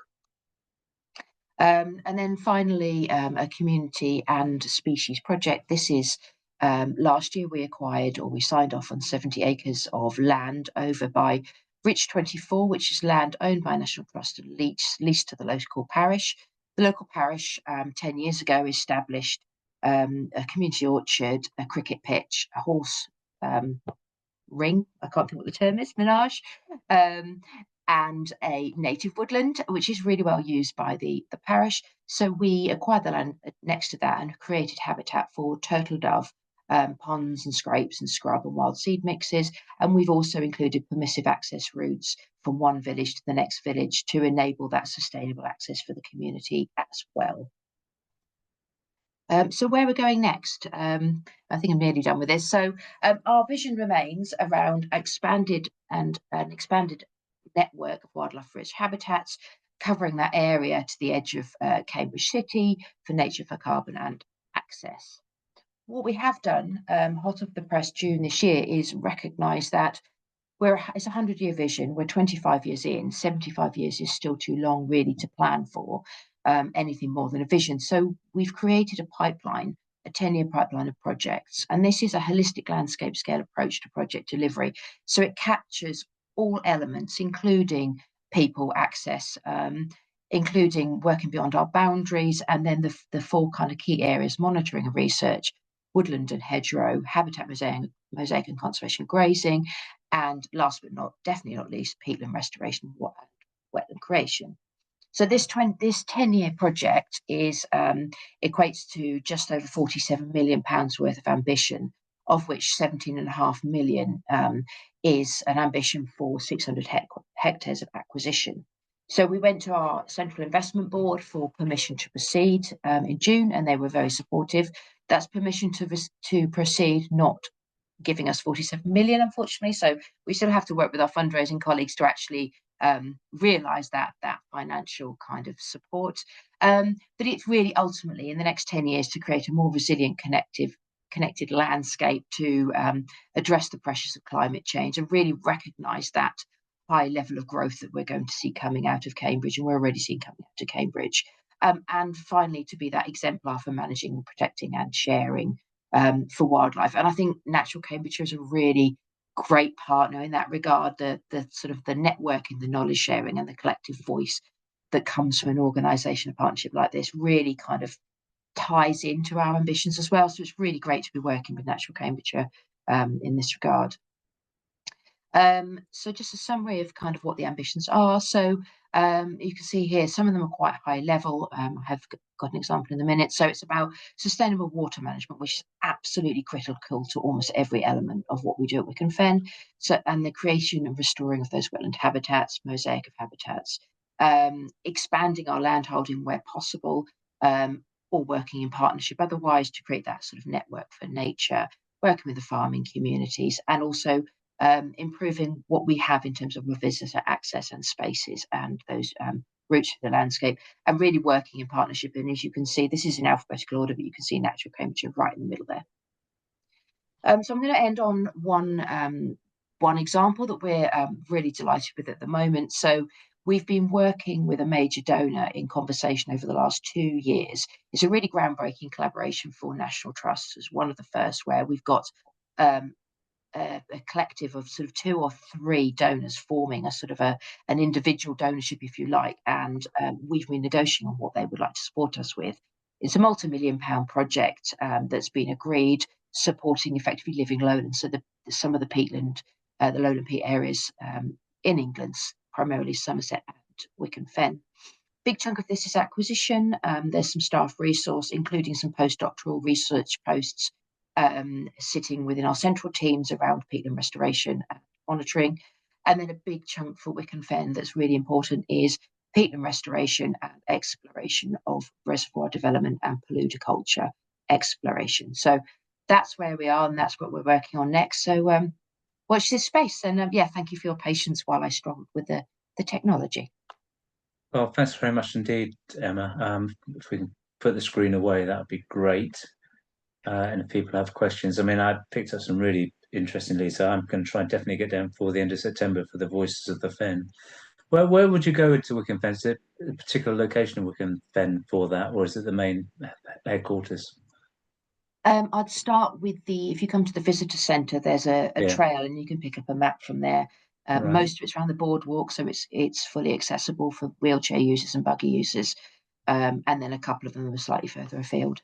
And then finally, a community and species project. This is last year we acquired, or we signed off on 70 acres of land over by Rich 24, which is land owned by National Trust and leased to the local parish. The local parish 10 years ago established a community orchard, a cricket pitch, a horse ring, I can't think what the term is, menage, and a native woodland, which is really well used by the parish. So we acquired the land next to that and created habitat for turtle dove, ponds and scrapes and scrub and wild seed mixes. And we've also included permissive access routes from one village to the next village to enable that sustainable access for the community as well. So where we're going next, I think I'm nearly done with this. So our vision remains around an expanded network of wildlife-rich habitats, covering that area to the edge of Cambridge City for nature, for carbon and access. What we have done, hot off the press June this year, is recognise that it's a 100-year vision. We're 25 years in. 75 years is still too long, really, to plan for anything more than a vision. So we've created a pipeline, a 10-year pipeline of projects, and this is a holistic landscape scale approach to project delivery. So it captures all elements, including people access, including working beyond our boundaries, and then the four kind of key areas: monitoring and research, woodland and hedgerow, habitat mosaic and conservation grazing, and last but definitely not least, peatland restoration, wetland creation. So this 10-year project is equates to just over £47 million worth of ambition, of which 17.5 million is an ambition for 600 hectares of acquisition. So we went to our Central Investment Board for permission to proceed in June, and they were very supportive. That's permission to proceed, not giving us 47 million, unfortunately. So we still have to work with our fundraising colleagues to actually realise that financial kind of support. But it's really ultimately in the next 10 years to create a more resilient, connected landscape to address the pressures of climate change and really recognise that high level of growth that we're going to see coming out of Cambridge, and we're already seeing coming out of Cambridge. And finally, to be that exemplar for managing, protecting and sharing for wildlife. And I think Natural Cambridgeshire is a really great partner in that regard. The sort of the networking, the knowledge sharing and the collective voice that comes from an organisation, a partnership like this really kind of ties into our ambitions as well. So it's really great to be working with Natural Cambridgeshire in this regard. So just a summary of kind of what the ambitions are. So you can see here, some of them are quite high level. I have got an example in a minute. So it's about sustainable water management, which is absolutely critical to almost every element of what we do at Wicken Fen. So, and the creation and restoring of those wetland habitats, mosaic of habitats, expanding our land holding where possible, or working in partnership otherwise to create that sort of network for nature, working with the farming communities, and also improving what we have in terms of visitor access and spaces and those routes to the landscape, and really working in partnership. And as you can see, this is in alphabetical order, but you can see Natural Cambridgeshire right in the middle there. So I'm going to end on one example that we're really delighted with at the moment. So we've been working with a major donor in conversation over the last 2 years. It's a really groundbreaking collaboration for National Trust. It's one of the first where we've got a collective of sort of 2 or 3 donors forming a sort of an individual donorship, if you like, and we've been negotiating on what they would like to support us with. It's a multi-million-pound project that's been agreed, supporting effectively living lowlands, so some of the peatland the lowland peat areas in England, primarily Somerset and Wicken Fen. Big chunk of this is acquisition. There's some staff resource, including some postdoctoral research posts sitting within our central teams around peatland restoration and monitoring. And then a big chunk for Wicken Fen that's really important is peatland restoration and exploration of reservoir development and paludiculture exploration. So that's where we are, and that's what we're working on next. So watch this space. And yeah, thank you for your patience while I struggled with the technology. Well, thanks very much indeed, Emma. If we can put the screen away, that would be great. And if people have questions, I mean, I picked up some really interesting leads, so I'm going to try and definitely get down before the end of September for the Voices of the Fen. Where would you go into Wicken Fen? Is it a particular location of Wicken Fen for that, or is it the main headquarters? I'd start with if you come to the visitor centre, there's a Yeah. trail, and you can pick up a map from there. Right. Most of it's around the boardwalk, so it's fully accessible for wheelchair users and buggy users. And then a couple of them are slightly further afield.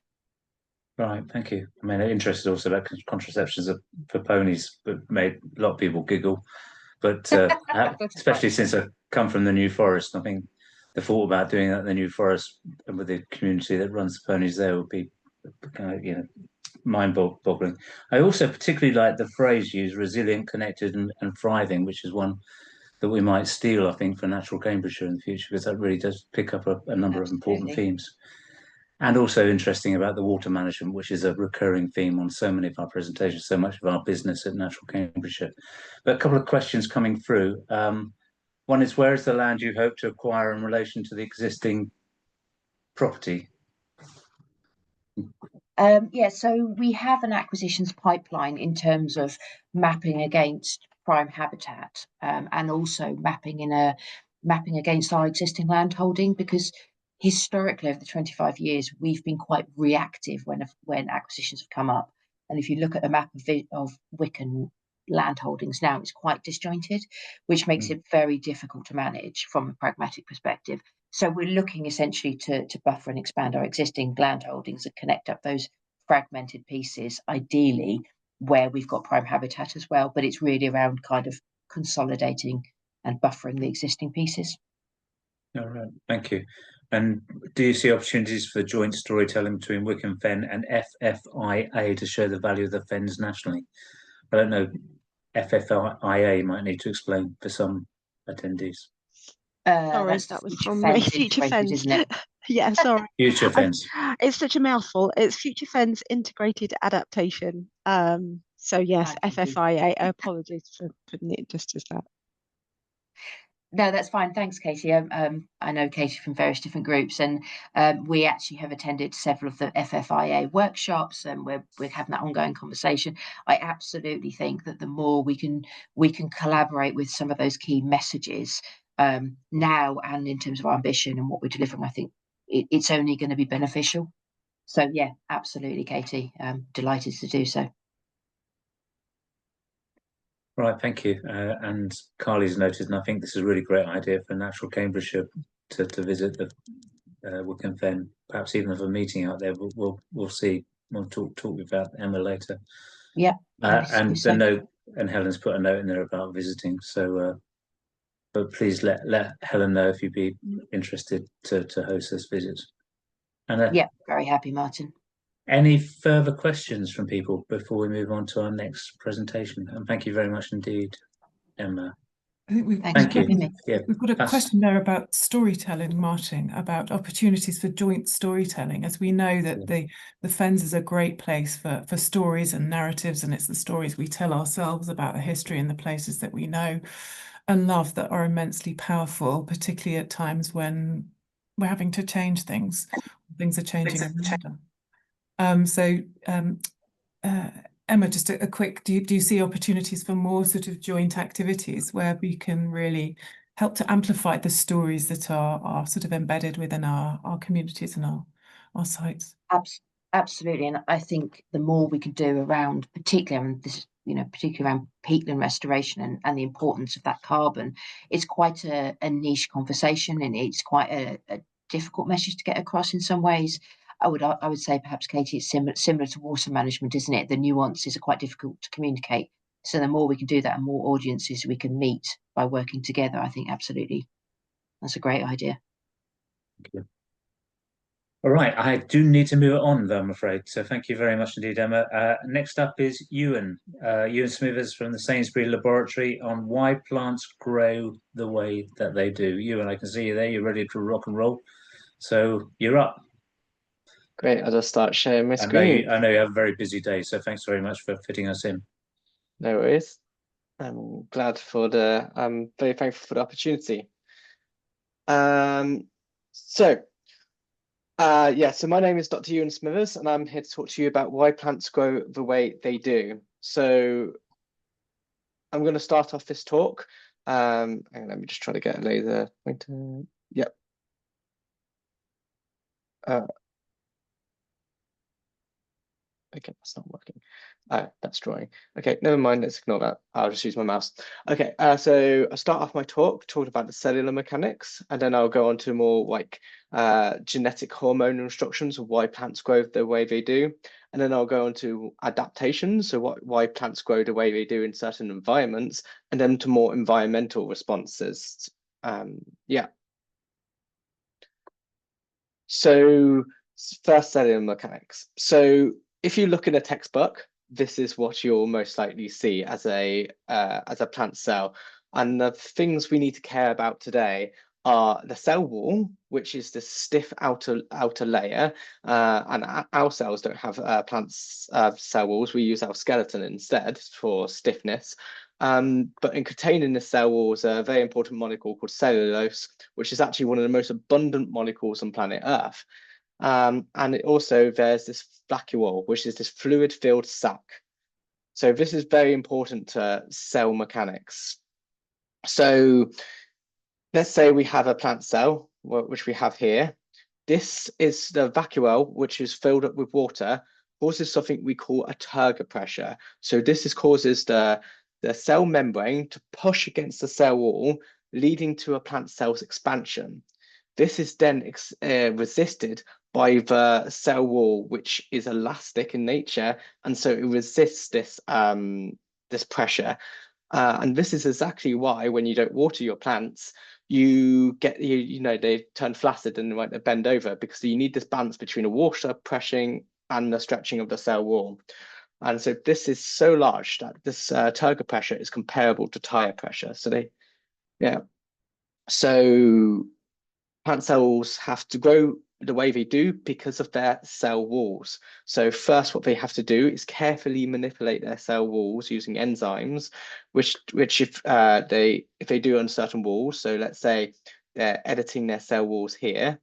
Right, thank you. I mean, I'm interested also about contraceptions for ponies, but made a lot of people giggle. But especially since I come from the New Forest, I think the thought about doing that in the New Forest and with the community that runs the ponies there would be, mind-boggling. I also particularly like the phrase used, resilient, connected, and thriving, which is one that we might steal, I think, for Natural Cambridgeshire in the future, because that really does pick up a number of important themes. And also interesting about the water management, which is a recurring theme on so many of our presentations, so much of our business at Natural Cambridgeshire. But a couple of questions coming through. One is, where is the land you hope to acquire in relation to the existing property? Yeah, so we have an acquisitions pipeline in terms of mapping against prime habitat, and also mapping against our existing land holding, because historically over the 25 years we've been quite reactive when acquisitions have come up. And if you look at a map of Wicken land holdings now, it's quite disjointed, which makes it very difficult to manage from a pragmatic perspective. So we're looking essentially to buffer and expand our existing land holdings and connect up those fragmented pieces, ideally where we've got prime habitat as well. But it's really around kind of consolidating and buffering the existing pieces. All right, thank you. And do you see opportunities for joint storytelling between Wicken Fen and FFIA to show the value of the fens nationally? I don't know, FFIA might need to explain for some attendees. Sorry, that was from me. Future Fens, isn't it? Yeah, sorry. Future Fens. It's such a mouthful. It's Future Fens Integrated Adaptation. So yes, FFIA. Apologies for putting it just as that. No, that's fine. Thanks, Katie. I know Katie from various different groups, and we actually have attended several of the FFIA workshops, and we're having that ongoing conversation. I absolutely think that the more we can collaborate with some of those key messages now, and in terms of our ambition and what we're delivering, I think it's only going to be beneficial. So yeah, absolutely, Katie. Delighted to do so. Right, thank you. And Carly's noted, and I think this is a really great idea for Natural Cambridgeshire to visit the Wicken Fen, perhaps even have a meeting out there. We'll see. We'll talk about Emma later. Yeah. And the note, and Helen's put a note in there about visiting. So, but please let Helen know if you'd be interested to host this visit. And yeah, very happy, Martin. Any further questions from people before we move on to our next presentation? And thank you very much indeed, Emma. I think we've got a question there about storytelling, Martin, about opportunities for joint storytelling, as we know that the Fens is a great place for stories and narratives, and it's the stories we tell ourselves about the history and the places that we know and love that are immensely powerful, particularly at times when we're having to change things. Things are changing around us. Emma, just a quick, do you see opportunities for more sort of joint activities where we can really help to amplify the stories that are sort of embedded within our communities and our sites? Absolutely, and I think the more we can do around, particularly around peatland restoration and the importance of that carbon, it's quite a niche conversation, and it's quite a difficult message to get across in some ways. I would say perhaps, Katie, it's similar to water management, isn't it? The nuances are quite difficult to communicate So the more we can do that and more audiences we can meet by working together, I think absolutely that's a great idea. Thank you. All right, I do need to move it on, though, I'm afraid. So thank you very much indeed, Emma. Next up is Euan. Euan Smithers from the Sainsbury Laboratory on why plants grow the way that they do. Euan, I can see you there. You're ready to rock and roll. So you're up. Great. I'll just start sharing my screen. I know you have a very busy day, so thanks very much for fitting us in. No worries. I'm very thankful for the opportunity. So my name is Dr. Euan Smithers, and I'm here to talk to you about why plants grow the way they do. So I'm going to start off this talk. And let me just try to get a laser pointer. Yep. Okay, that's not working. That's drawing. Okay, never mind, let's ignore that. I'll just use my mouse. Okay, so I'll start off my talk talking about the cellular mechanics, and then I'll go on to more like genetic hormone instructions of why plants grow the way they do. And then I'll go on to adaptations, so why plants grow the way they do in certain environments, and then to more environmental responses. Yeah. So first, cellular mechanics. So if you look in a textbook, this is what you'll most likely see as a plant cell. And the things we need to care about today are the cell wall, which is the stiff outer layer. And our cells don't have plants cell walls. We use our skeleton instead for stiffness. But in containing the cell wall is a very important molecule called cellulose, which is actually one of the most abundant molecules on planet Earth. And there's this vacuole, which is this fluid-filled sac. So this is very important to cell mechanics. So let's say we have a plant cell, which we have here. This is the vacuole, which is filled up with water, causes something we call a turgor pressure. So this causes the cell membrane to push against the cell wall, leading to a plant cell's expansion. This is then resisted by the cell wall, which is elastic in nature, and so it resists this pressure. And this is exactly why when you don't water your plants, you get they turn flaccid and they bend over, because you need this balance between the water pressing and the stretching of the cell wall. And so this is so large that this turgor pressure is comparable to tire pressure. So plant cells have to grow the way they do because of their cell walls. So first, what they have to do is carefully manipulate their cell walls using enzymes, which if they do on certain walls, so let's say they're editing their cell walls here,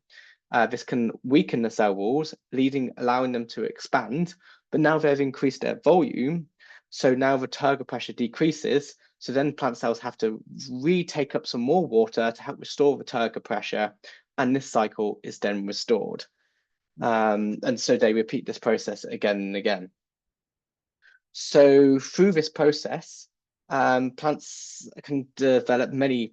this can weaken the cell walls, allowing them to expand. But now they've increased their volume, so now the turgor pressure decreases. So then plant cells have to retake up some more water to help restore the turgor pressure, and this cycle is then restored. And so they repeat this process again and again. So through this process, plants can develop many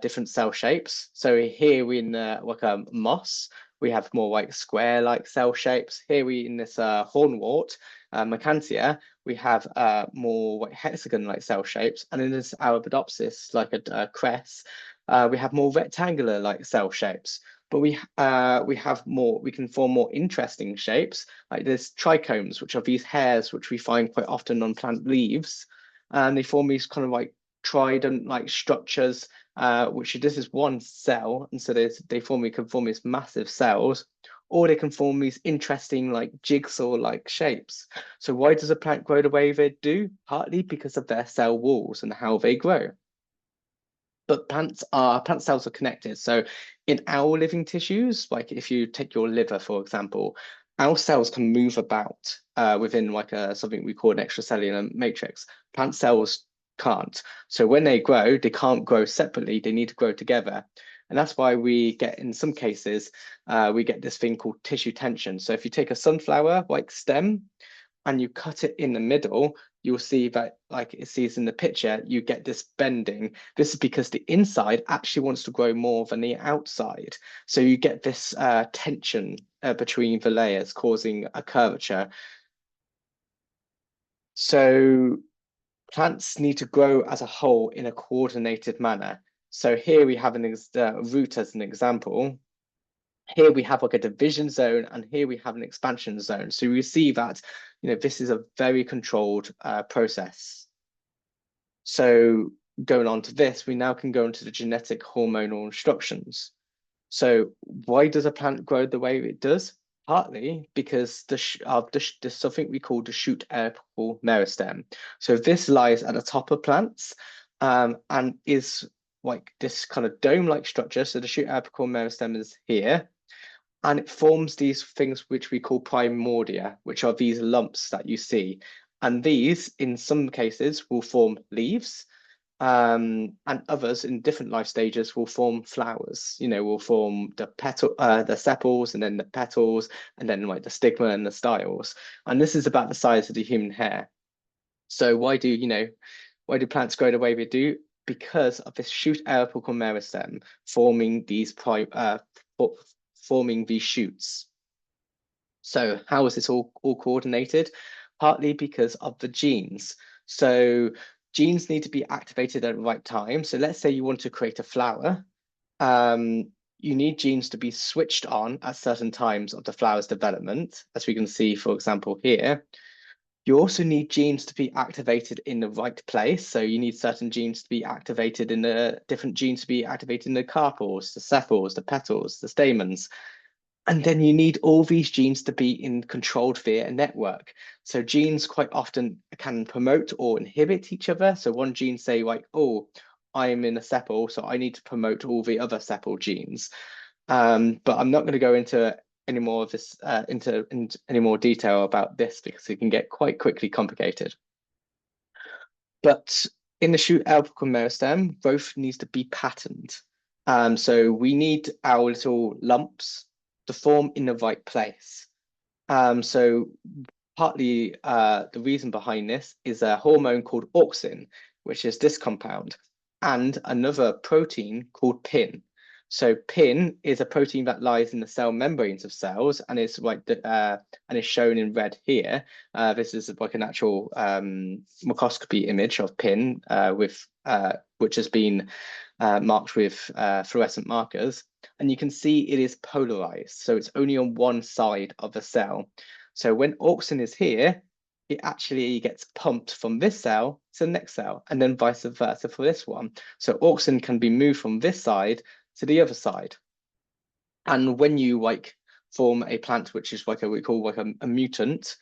different cell shapes. So here we in like a moss, we have more like square-like cell shapes. Here we in this hornwort, Mercantia, we have more like hexagon-like cell shapes. And in this Arabidopsis, like a cress, we have more rectangular-like cell shapes. But we can form more interesting shapes, like there's trichomes, which are these hairs which we find quite often on plant leaves. And they form these kind of like trident-like structures, this is one cell, and so they can form these massive cells, or they can form these interesting like jigsaw-like shapes. So why does a plant grow the way they do? Partly because of their cell walls and how they grow. But plant cells are connected. So in our living tissues, like if you take your liver, for example, our cells can move about within like something we call an extracellular matrix. Plant cells can't. So when they grow, they can't grow separately. They need to grow together. And that's why we get, in some cases, we get this thing called tissue tension. So if you take a sunflower like stem and you cut it in the middle, you'll see that, like it sees in the picture, you get this bending. This is because the inside actually wants to grow more than the outside. So you get this tension between the layers, causing a curvature. So plants need to grow as a whole in a coordinated manner. So here we have a root as an example. Here we have like a division zone, and here we have an expansion zone. So we see that, this is a very controlled process. So going on to this, we now can go into the genetic hormonal instructions. So why does a plant grow the way it does? Partly because there's something we call the shoot apical meristem. So this lies at the top of plants and is like this kind of dome-like structure. So the shoot apical meristem is here, and it forms these things which we call primordia, which are these lumps that you see. And these, in some cases, will form leaves, and others in different life stages will form flowers. Will form the petal, the sepals, and then the petals, and then like the stigma and the styles. And this is about the size of the human hair. So why do plants grow the way they do? Because of this shoot apical meristem forming these forming these shoots. So how is this all coordinated? Partly because of the genes. So genes need to be activated at the right time. So let's say you want to create a flower. You need genes to be switched on at certain times of the flower's development, as we can see, for example, here. You also need genes to be activated in the right place. So you need certain genes to be activated in the different genes to be activated in the carpels, the sepals, the petals, the stamens. And then you need all these genes to be in controlled via a network. So genes quite often can promote or inhibit each other. So one gene say like, oh, I'm in a sepal, so I need to promote all the other sepal genes. But I'm not going to go into any more of this, into any more detail about this, because it can get quite quickly complicated. But in the shoot apical meristem, growth needs to be patterned. So we need our little lumps to form in the right place. So partly the reason behind this is a hormone called auxin, which is this compound, and another protein called PIN. So PIN is a protein that lies in the cell membranes of cells, and it's like and is shown in red here. This is like an actual microscopy image of PIN which has been marked with fluorescent markers, and you can see it is polarized, so it's only on one side of the cell. So when auxin is here, it actually gets pumped from this cell to the next cell, and then vice versa for this one. So auxin can be moved from this side to the other side. And when you like form a plant which is like we call like a mutant,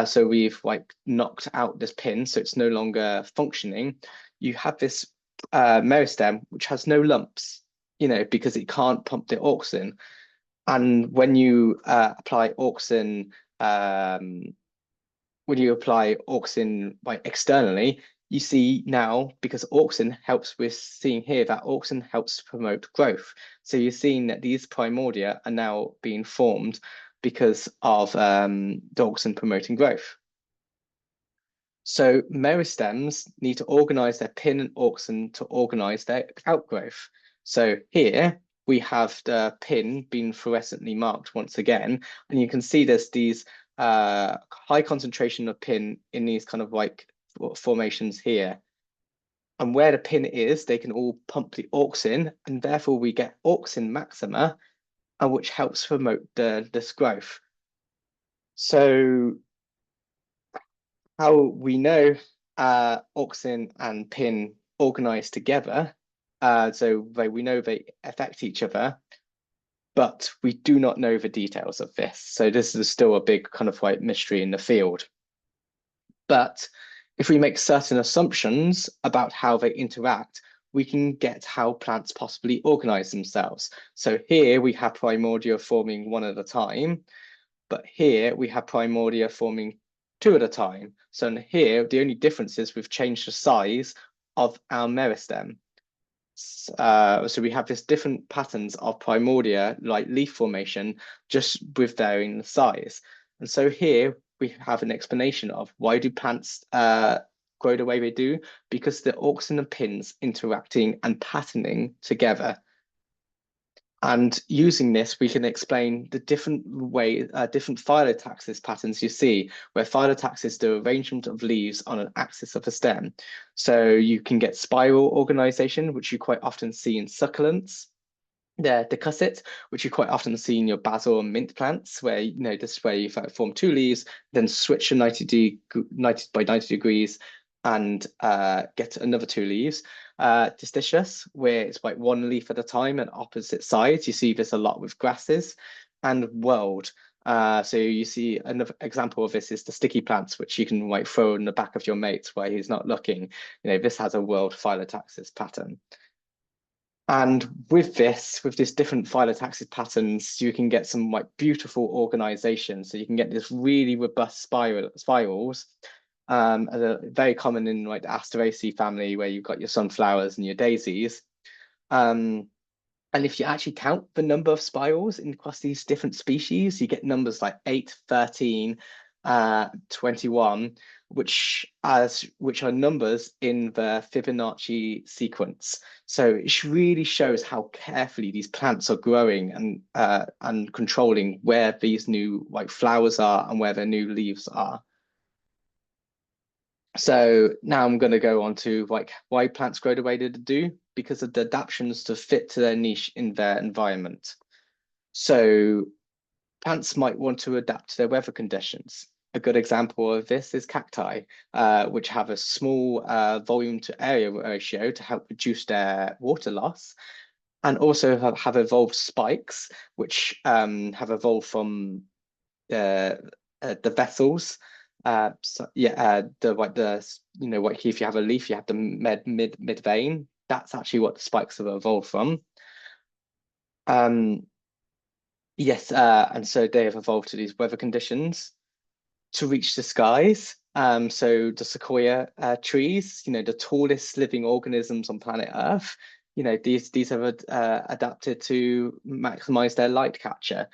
so we've like knocked out this pin, so it's no longer functioning, you have this meristem which has no lumps, because it can't pump the auxin. And when you apply auxin, externally, you see now, because auxin helps with seeing here that auxin helps to promote growth. So you're seeing that these primordia are now being formed because of the auxin promoting growth. So meristems need to organize their pin and auxin to organize their outgrowth. So here we have the pin being fluorescently marked once again, and you can see there's these high concentration of pin in these kind of like formations here. And where the pin is, they can all pump the auxin, and therefore we get auxin maxima, and which helps promote this growth. So how we know auxin and pin organize together, so we know they affect each other, but we do not know the details of this. So this is still a big kind of like mystery in the field. But if we make certain assumptions about how they interact, we can get how plants possibly organize themselves. So here we have primordia forming one at a time, but here we have primordia forming two at a time. So here, the only difference is we've changed the size of our meristem. So we have this different patterns of primordia, like leaf formation, just with varying size. And so here we have an explanation of why do plants grow the way they do? Because the auxin and pins interacting and patterning together. And using this, we can explain the different different phyllotaxis patterns you see, where phyllotaxis do arrangement of leaves on an axis of a stem. So you can get spiral organization, which you quite often see in succulents. The decussit, which you quite often see in your basil and mint plants, where this is where you form two leaves, then switch to 90 by 90 degrees and get another two leaves. Distichus, where it's like one leaf at a time and opposite sides. You see this a lot with grasses. And whorled. So you see another example of this is the sticky plants, which you can like throw in the back of your mate while he's not looking. This has a whorled phyllotaxis pattern. And with this different phyllotaxis patterns, you can get some like beautiful organization. So you can get this really robust spirals. Very common in like the Asteraceae family, where you've got your sunflowers and your daisies. And if you actually count the number of spirals across these different species, you get numbers like 8, 13, 21, which are numbers in the Fibonacci sequence. So it really shows how carefully these plants are growing and controlling where these new like flowers are and where their new leaves are. So now I'm going to go on to like why plants grow the way they do, because of the adaptations to fit to their niche in their environment. So plants might want to adapt to their weather conditions. A good example of this is cacti, which have a small volume to area ratio to help reduce their water loss, and also have evolved spikes, which have evolved from the vessels. If you have a leaf, you have the mid vein. That's actually what the spikes have evolved from. And so they have evolved to these weather conditions to reach the skies. So the sequoia trees, the tallest living organisms on planet Earth, these have adapted to maximize their light capture.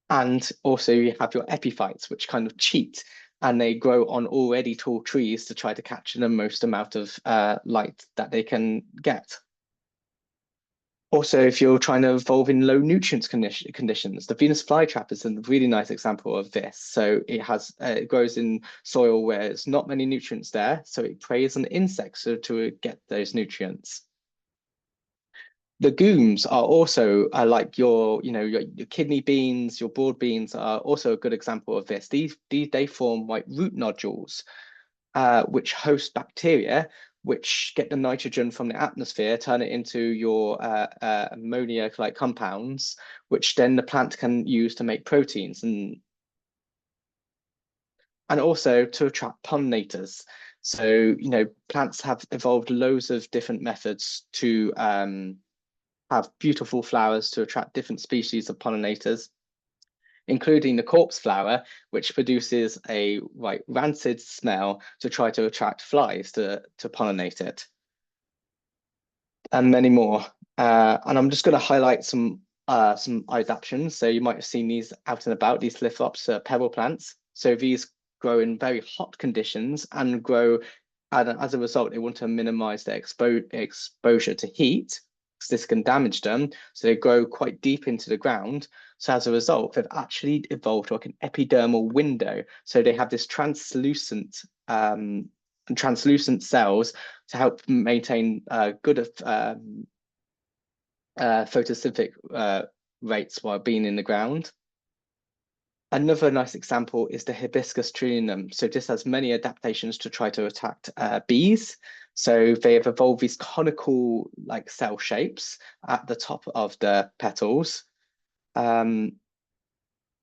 And also you have your epiphytes, which kind of cheat, and they grow on already tall trees to try to capture the most amount of light that they can get. Also, if you're trying to evolve in low nutrients conditions, the Venus flytrap is a really nice example of this. So it grows in soil where there's not many nutrients there, so it preys on insects to get those nutrients. Legumes are also like your kidney beans, your broad beans are also a good example of this. They form like root nodules, which host bacteria, which get the nitrogen from the atmosphere, turn it into your ammonia-like compounds, which then the plant can use to make proteins and also to attract pollinators. So plants have evolved loads of different methods to have beautiful flowers to attract different species of pollinators, including the corpse flower, which produces a rancid smell to try to attract flies to pollinate it, and many more. And I'm just going to highlight some adaptations. So you might have seen these out and about, these lithops, pebble plants. So these grow in very hot conditions and grow, and as a result, they want to minimize their exposure to heat, because this can damage them. So they grow quite deep into the ground. So as a result, they've actually evolved like an epidermal window. So they have this translucent cells to help maintain good photosynthetic rates while being in the ground. Another nice example is the hibiscus trillium. So this has many adaptations to try to attract bees. So they have evolved these conical like cell shapes at the top of the petals. At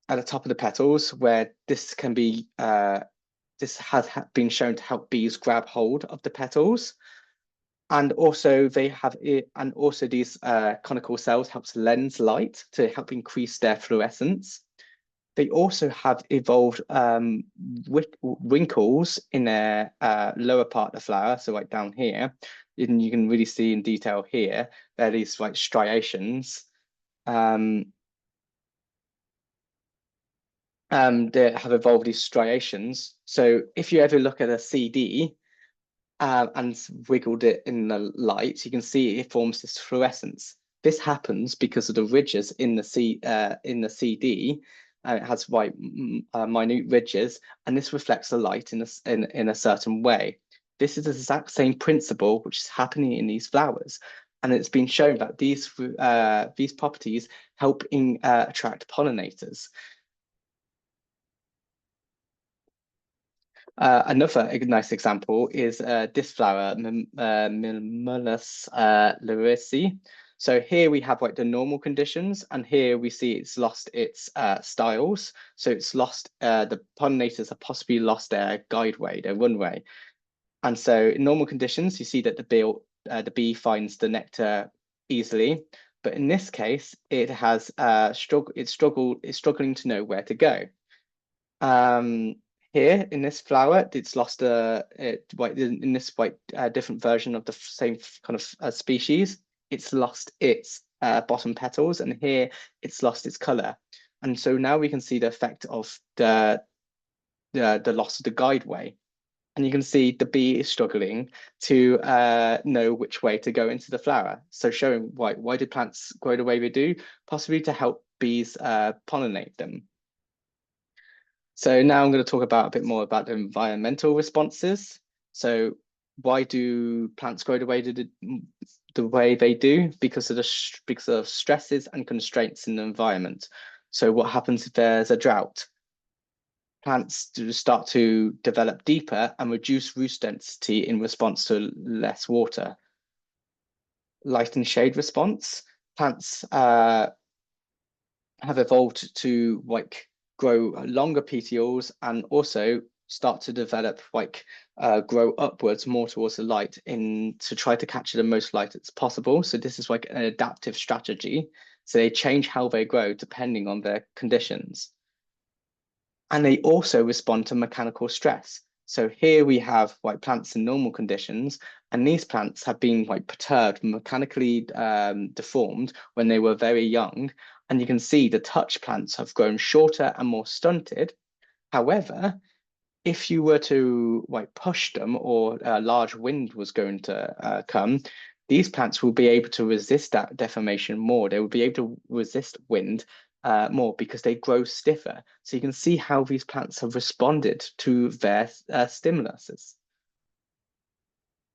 the top of the petals, where this can be this has been shown to help bees grab hold of the petals. And also these conical cells helps lens light to help increase their fluorescence. They also have evolved wrinkles in their lower part of the flower, so like down here, and you can really see in detail here, there are these like striations. They have evolved these striations. So if you ever look at a CD and wiggled it in the light, you can see it forms this fluorescence. This happens because of the ridges in the CD. It has white minute ridges, and this reflects the light in a certain way. This is the exact same principle which is happening in these flowers, and it's been shown that these properties help attract pollinators. Another nice example is this flower, Mimulus lawrenceii. So here we have like the normal conditions, and here we see it's lost its styles. So it's lost, the pollinators have possibly lost their guideway, their runway. And so in normal conditions, you see that the bee finds the nectar easily. But in this case, it has it's struggling to know where to go. Here in this flower, it's lost in this different version of the same kind of species. It's lost its bottom petals, and here it's lost its color. And so now we can see the effect of the loss of the guideway. And you can see the bee is struggling to know which way to go into the flower. So showing why do plants grow the way they do? Possibly to help bees pollinate them. So now I'm going to talk a bit more about the environmental responses. So why do plants grow the way they do? Because of stresses and constraints in the environment. So what happens if there's a drought? Plants start to develop deeper and reduce root density in response to less water. Light and shade response. Plants have evolved to grow longer petioles and also start to develop grow upwards more towards the light to try to capture the most light as possible. So this is like an adaptive strategy. So they change how they grow depending on their conditions. And they also respond to mechanical stress. So here we have plants in normal conditions, and these plants have been perturbed, mechanically deformed when they were very young. And you can see the touch plants have grown shorter and more stunted. However, if you were to push them, or a large wind was going to come, these plants will be able to resist that deformation more. They will be able to resist wind more because they grow stiffer. So you can see how these plants have responded to their stimuluses.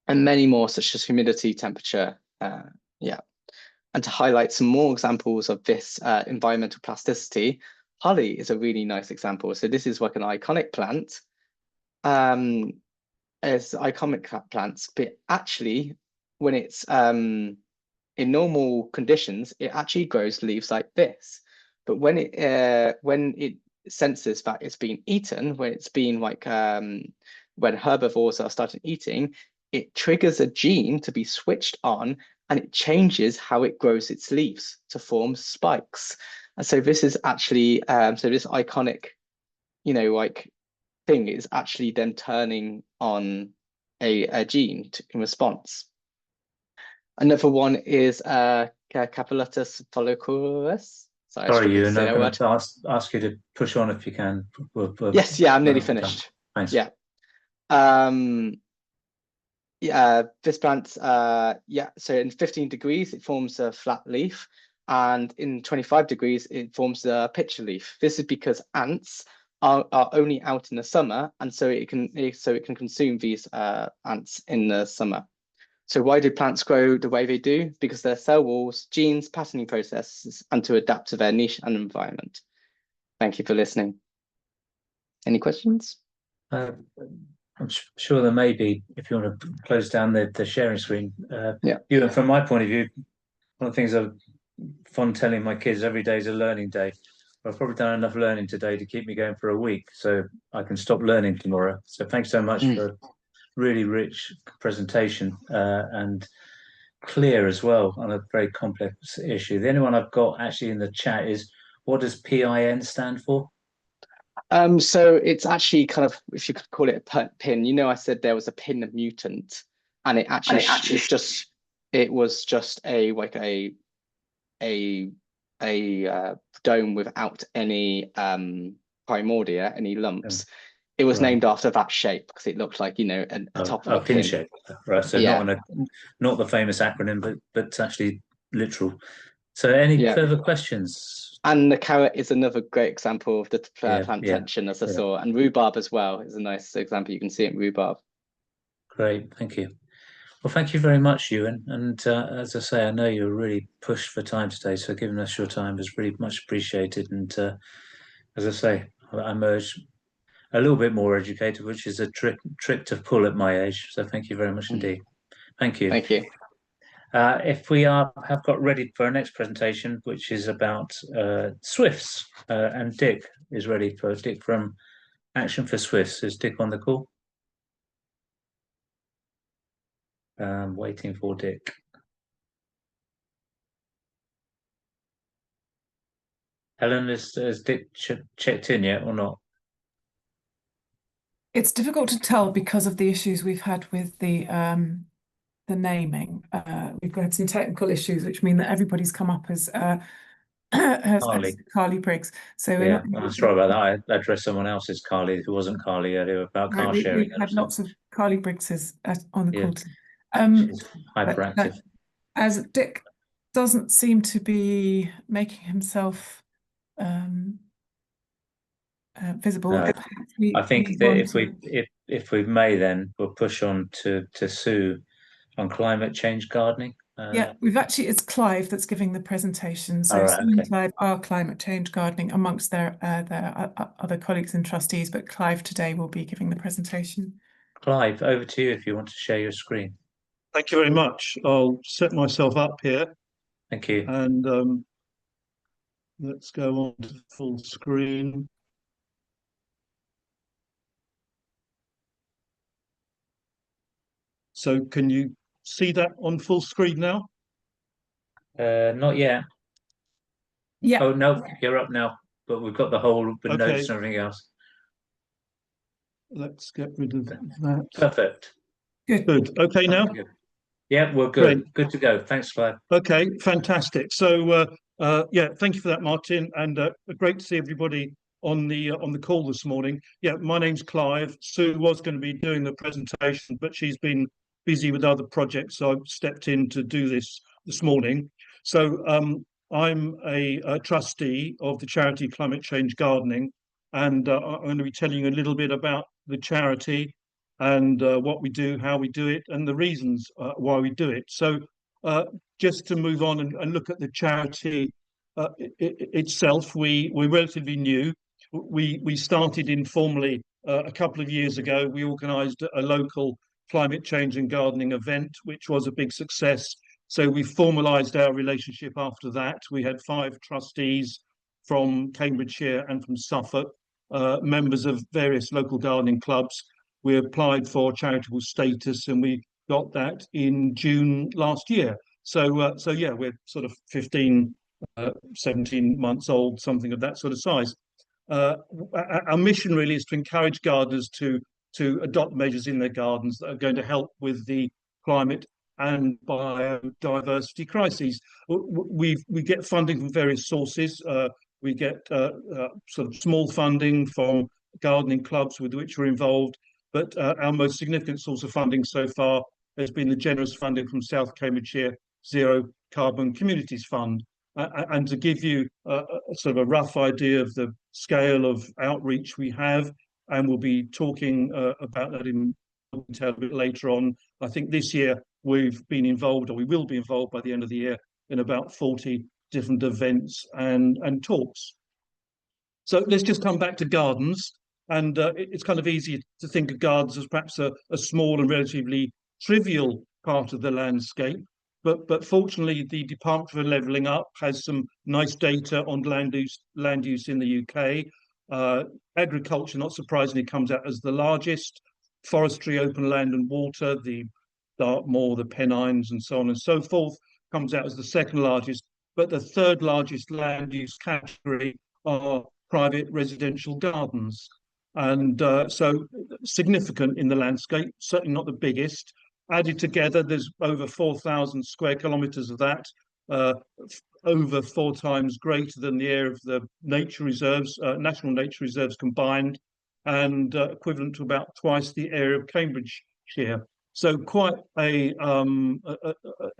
And many more, such as humidity, temperature, And to highlight some more examples of this environmental plasticity, holly is a really nice example. So this is like an iconic plant, as iconic plants, but actually when it's in normal conditions, it actually grows leaves like this. But when it senses that it's being eaten, when it's been when herbivores are starting eating, it triggers a gene to be switched on, and it changes how it grows its leaves to form spikes. And so this is actually, so this iconic, thing is actually them turning on a gene in response. Another one is Capulatus folliculus. Sorry, Euan, I'm going to ask you to push on if you can. Yes, yeah, I'm nearly finished. Thanks. Yeah. This plant, so in 15 degrees, it forms a flat leaf, and in 25 degrees, it forms a pitcher leaf. This is because ants are only out in the summer, and so it can consume these ants in the summer. So why do plants grow the way they do? Because their cell walls, genes, patterning processes, and to adapt to their niche and environment. Thank you for listening. Any questions? I'm sure there may be, if you want to close down the sharing screen. Euan, from my point of view, one of the things I'm fond telling my kids every day is a learning day. I've probably done enough learning today to keep me going for a week, so I can stop learning tomorrow. So thanks so much for really rich presentation and clear as well on a very complex issue. The only one I've got actually in the chat is, what does PIN stand for? So it's actually kind of, if you could call it a pin, I said there was a pin mutant, and it actually it was just a dome without any primordia, any lumps. It was named after that shape because it looked like a top of a pin shape, right? So not the famous acronym, but actually literal. So any further questions? And the carrot is another great example of the plant Yeah, tension, as I saw, and rhubarb as well is a nice example. You can see it in rhubarb. Great, thank you. Well, thank you very much, Euan. And as I say, I know you're really pushed for time today, so giving us your time is really much appreciated. And as I say, I emerged a little bit more educated, which is a trick to pull at my age. So thank you very much indeed. Thank you. Thank you. If we have got ready for our next presentation, which is about swifts, and Dick is ready for Dick from Action for Swifts. Is Dick on the call? Waiting for Dick. Helen, has Dick checked in yet or not? It's difficult to tell because of the issues we've had with the naming. We've got some technical issues, which mean that everybody's come up as Carly Briggs. So yeah, I'm sorry about that. I addressed someone else as Carly who wasn't Carly earlier about car sharing. We've had lots of Carly Briggses on the call. She's hyperactive. As Dick doesn't seem to be making himself visible. No. I think that if we may, then we'll push on to Sue on climate change gardening. Yeah, it's Clive that's giving the presentation. So right, Sue and Clive are climate change gardening amongst their other colleagues and trustees, but Clive today will be giving the presentation. Clive, over to you if you want to share your screen. Thank you very much. I'll set myself up here. Thank you. And let's go on to full screen. So can you see that on full screen now? Not yet. Yeah. Oh, no, you're up now. But we've got the whole notes and everything else. Let's get rid of that. Perfect. Good. Okay now? Good. Yeah, we're good. Great. Good to go. Thanks, Clive. Okay, fantastic. So, thank you for that, Martin, and great to see everybody on the call this morning. Yeah, my name's Clive. Sue was going to be doing the presentation, but she's been busy with other projects, so I've stepped in to do this morning. So I'm a trustee of the charity Climate Change Gardening, and I'm going to be telling you a little bit about the charity and what we do, how we do it, and the reasons why we do it. So just to move on and look at the charity itself, we're relatively new. We started informally a couple of years ago. We organised a local climate change and gardening event, which was a big success. So we formalised our relationship after that. We had 5 trustees from Cambridgeshire and from Suffolk, members of various local gardening clubs. We applied for charitable status and we got that in June last year. So yeah, we're sort of 15, 17 months old, something of that sort of size. Our mission really is to encourage gardeners to adopt measures in their gardens that are going to help with the climate and biodiversity crises. We get funding from various sources. We get sort of small funding from gardening clubs with which we're involved, but our most significant source of funding so far has been the generous funding from South Cambridgeshire Zero Carbon Communities Fund. And to give you sort of a rough idea of the scale of outreach we have, and we'll be talking about that in detail a bit later on. I think this year we've been involved, or we will be involved by the end of the year, in about 40 different events and talks. So let's just come back to gardens. And it's kind of easy to think of gardens as perhaps a small and relatively trivial part of the landscape. But fortunately, the Department for Levelling Up has some nice data on land use in the UK. Agriculture, not surprisingly, comes out as the largest. Forestry, open land and water, the Dartmoor, the Pennines, and so on and so forth, comes out as the second largest. But the third largest land use category are private residential gardens. And so significant in the landscape, certainly not the biggest. Added together, there's over 4,000 square kilometres of that, over 4 times greater than the area of the nature reserves, national nature reserves combined, and equivalent to about twice the area of Cambridgeshire. So quite a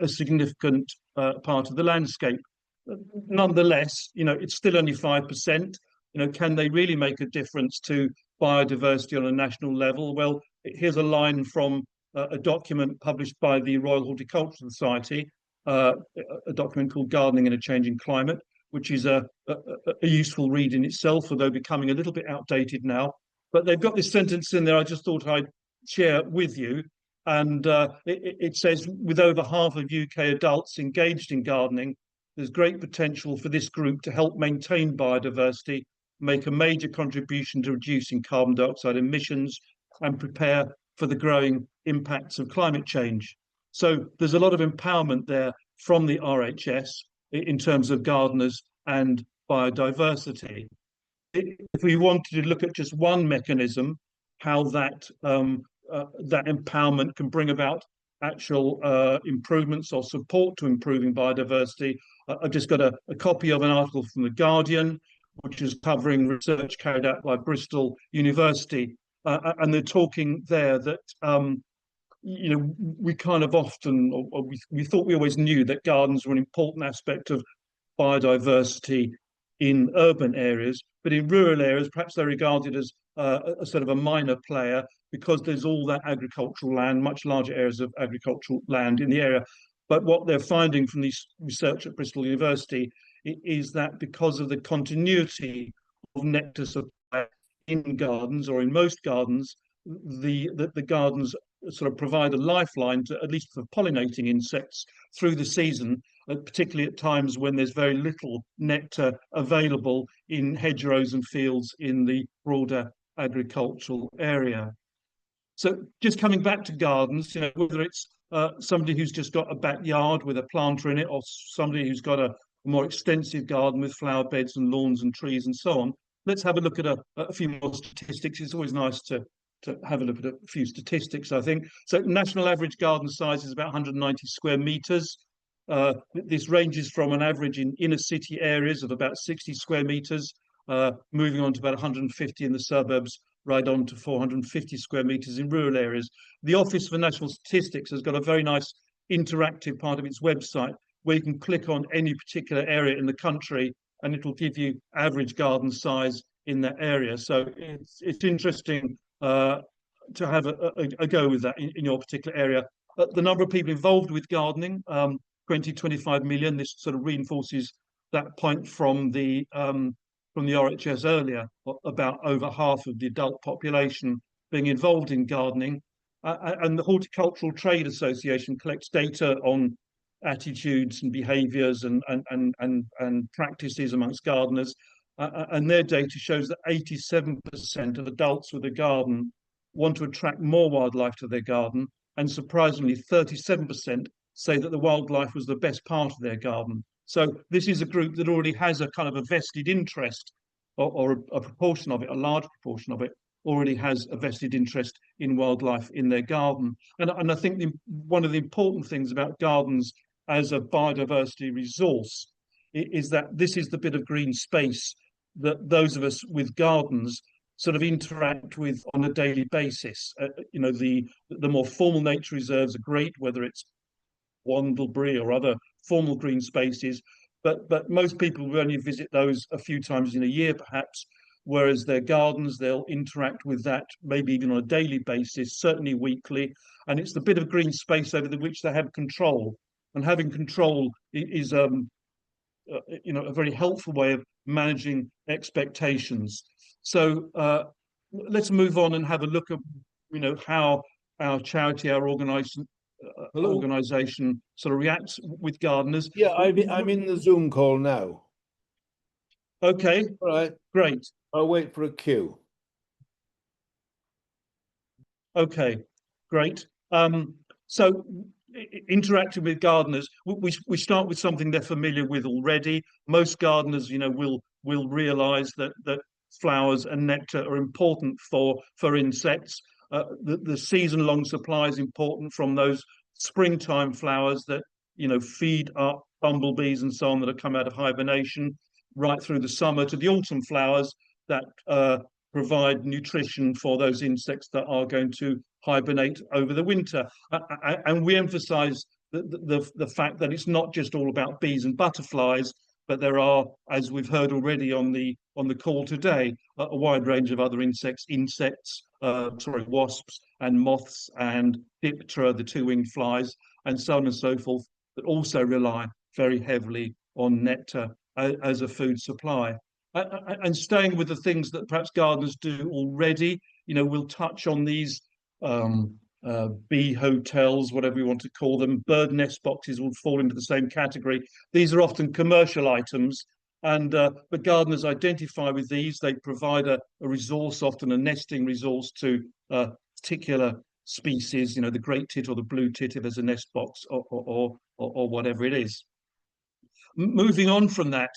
significant part of the landscape. Nonetheless, it's still only 5%. Can they really make a difference to biodiversity on a national level? Well, here's a line from a document published by the Royal Horticultural Society, a document called Gardening in a Changing Climate, which is a useful read in itself, although becoming a little bit outdated now. But they've got this sentence in there I just thought I'd share with you. And it says, with over half of UK adults engaged in gardening, there's great potential for this group to help maintain biodiversity, make a major contribution to reducing carbon dioxide emissions, and prepare for the growing impacts of climate change. So there's a lot of empowerment there from the RHS in terms of gardeners and biodiversity. If we wanted to look at just one mechanism, how that empowerment can bring about actual improvements or support to improving biodiversity, I've just got a copy of an article from The Guardian, which is covering research carried out by Bristol University. And they're talking there that, we kind of often, or we thought we always knew that gardens were an important aspect of biodiversity in urban areas, but in rural areas, perhaps they're regarded as a sort of a minor player because there's all that agricultural land, much larger areas of agricultural land in the area. But what they're finding from this research at Bristol University is that because of the continuity of nectar supply in gardens, or in most gardens, the gardens sort of provide a lifeline to, at least for pollinating insects through the season, particularly at times when there's very little nectar available in hedgerows and fields in the broader agricultural area. So just coming back to gardens, whether it's somebody who's just got a backyard with a planter in it, or somebody who's got a more extensive garden with flower beds and lawns and trees and so on, let's have a look at a few more statistics. It's always nice to have a look at a few statistics, I think. So national average garden size is about 190 square meters. This ranges from an average in inner city areas of about 60 square meters, moving on to about 150 in the suburbs, right on to 450 square meters in rural areas. The Office for National Statistics has got a very nice interactive part of its website where you can click on any particular area in the country and it will give you average garden size in that area. So it's interesting to have a go with that in your particular area. The number of people involved with gardening, 25 million. This sort of reinforces that point from the RHS earlier, about over half of the adult population being involved in gardening. And the Horticultural Trade Association collects data on attitudes and behaviours and practices amongst gardeners. And their data shows that 87% of adults with a garden want to attract more wildlife to their garden. And surprisingly, 37% say that the wildlife was the best part of their garden. So this is a group that already has a kind of a vested interest, or a proportion of it, a large proportion of it, already has a vested interest in wildlife in their garden. And I think one of the important things about gardens as a biodiversity resource is that this is the bit of green space that those of us with gardens sort of interact with on a daily basis. The more formal nature reserves are great, whether it's Wandlebury or other formal green spaces, but most people will only visit those a few times in a year, perhaps, whereas their gardens, they'll interact with that maybe even on a daily basis, certainly weekly, and it's the bit of green space over which they have control. And having control is a very helpful way of managing expectations. So let's move on and have a look at how our charity, our organisation sort of reacts with gardeners. Yeah, I'm in the Zoom call now. Okay. All right. Great. I'll wait for a cue. Okay, great. So interacting with gardeners, we start with something they're familiar with already. Most gardeners, will realise that flowers and nectar are important for insects. The season-long supply is important, from those springtime flowers that feed up bumblebees and so on that have come out of hibernation, right through the summer to the autumn flowers that provide nutrition for those insects that are going to hibernate over the winter. And we emphasize the fact that it's not just all about bees and butterflies, but there are, as we've heard already on the call today, a wide range of other insects, wasps and moths and Diptera, the two-winged flies, and so on and so forth, that also rely very heavily on nectar as a food supply. And staying with the things that perhaps gardeners do already, we'll touch on these bee hotels, whatever we want to call them. Bird nest boxes will fall into the same category. These are often commercial items, and but gardeners identify with these. They provide a resource, often a nesting resource, to particular species, the great tit or the blue tit if there's a nest box, or whatever it is. Moving on from that,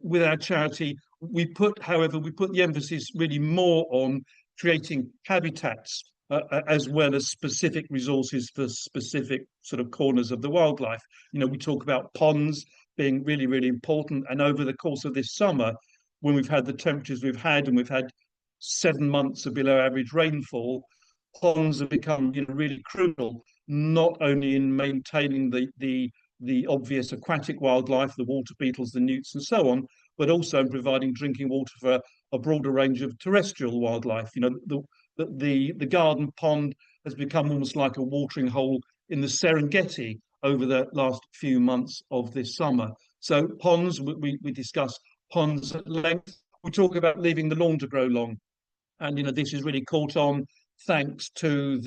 with our charity, we put the emphasis really more on creating habitats as well as specific resources for specific sort of corners of the wildlife. We talk about ponds being really, really important. And over the course of this summer, when we've had the temperatures we've had, and we've had 7 months of below average rainfall, ponds have become really crucial, not only in maintaining the obvious aquatic wildlife, the water beetles, the newts, and so on, but also in providing drinking water for a broader range of terrestrial wildlife. The garden pond has become almost like a watering hole in the Serengeti over the last few months of this summer. So ponds, we discuss ponds at length. We talk about leaving the lawn to grow long, and this is really caught on thanks to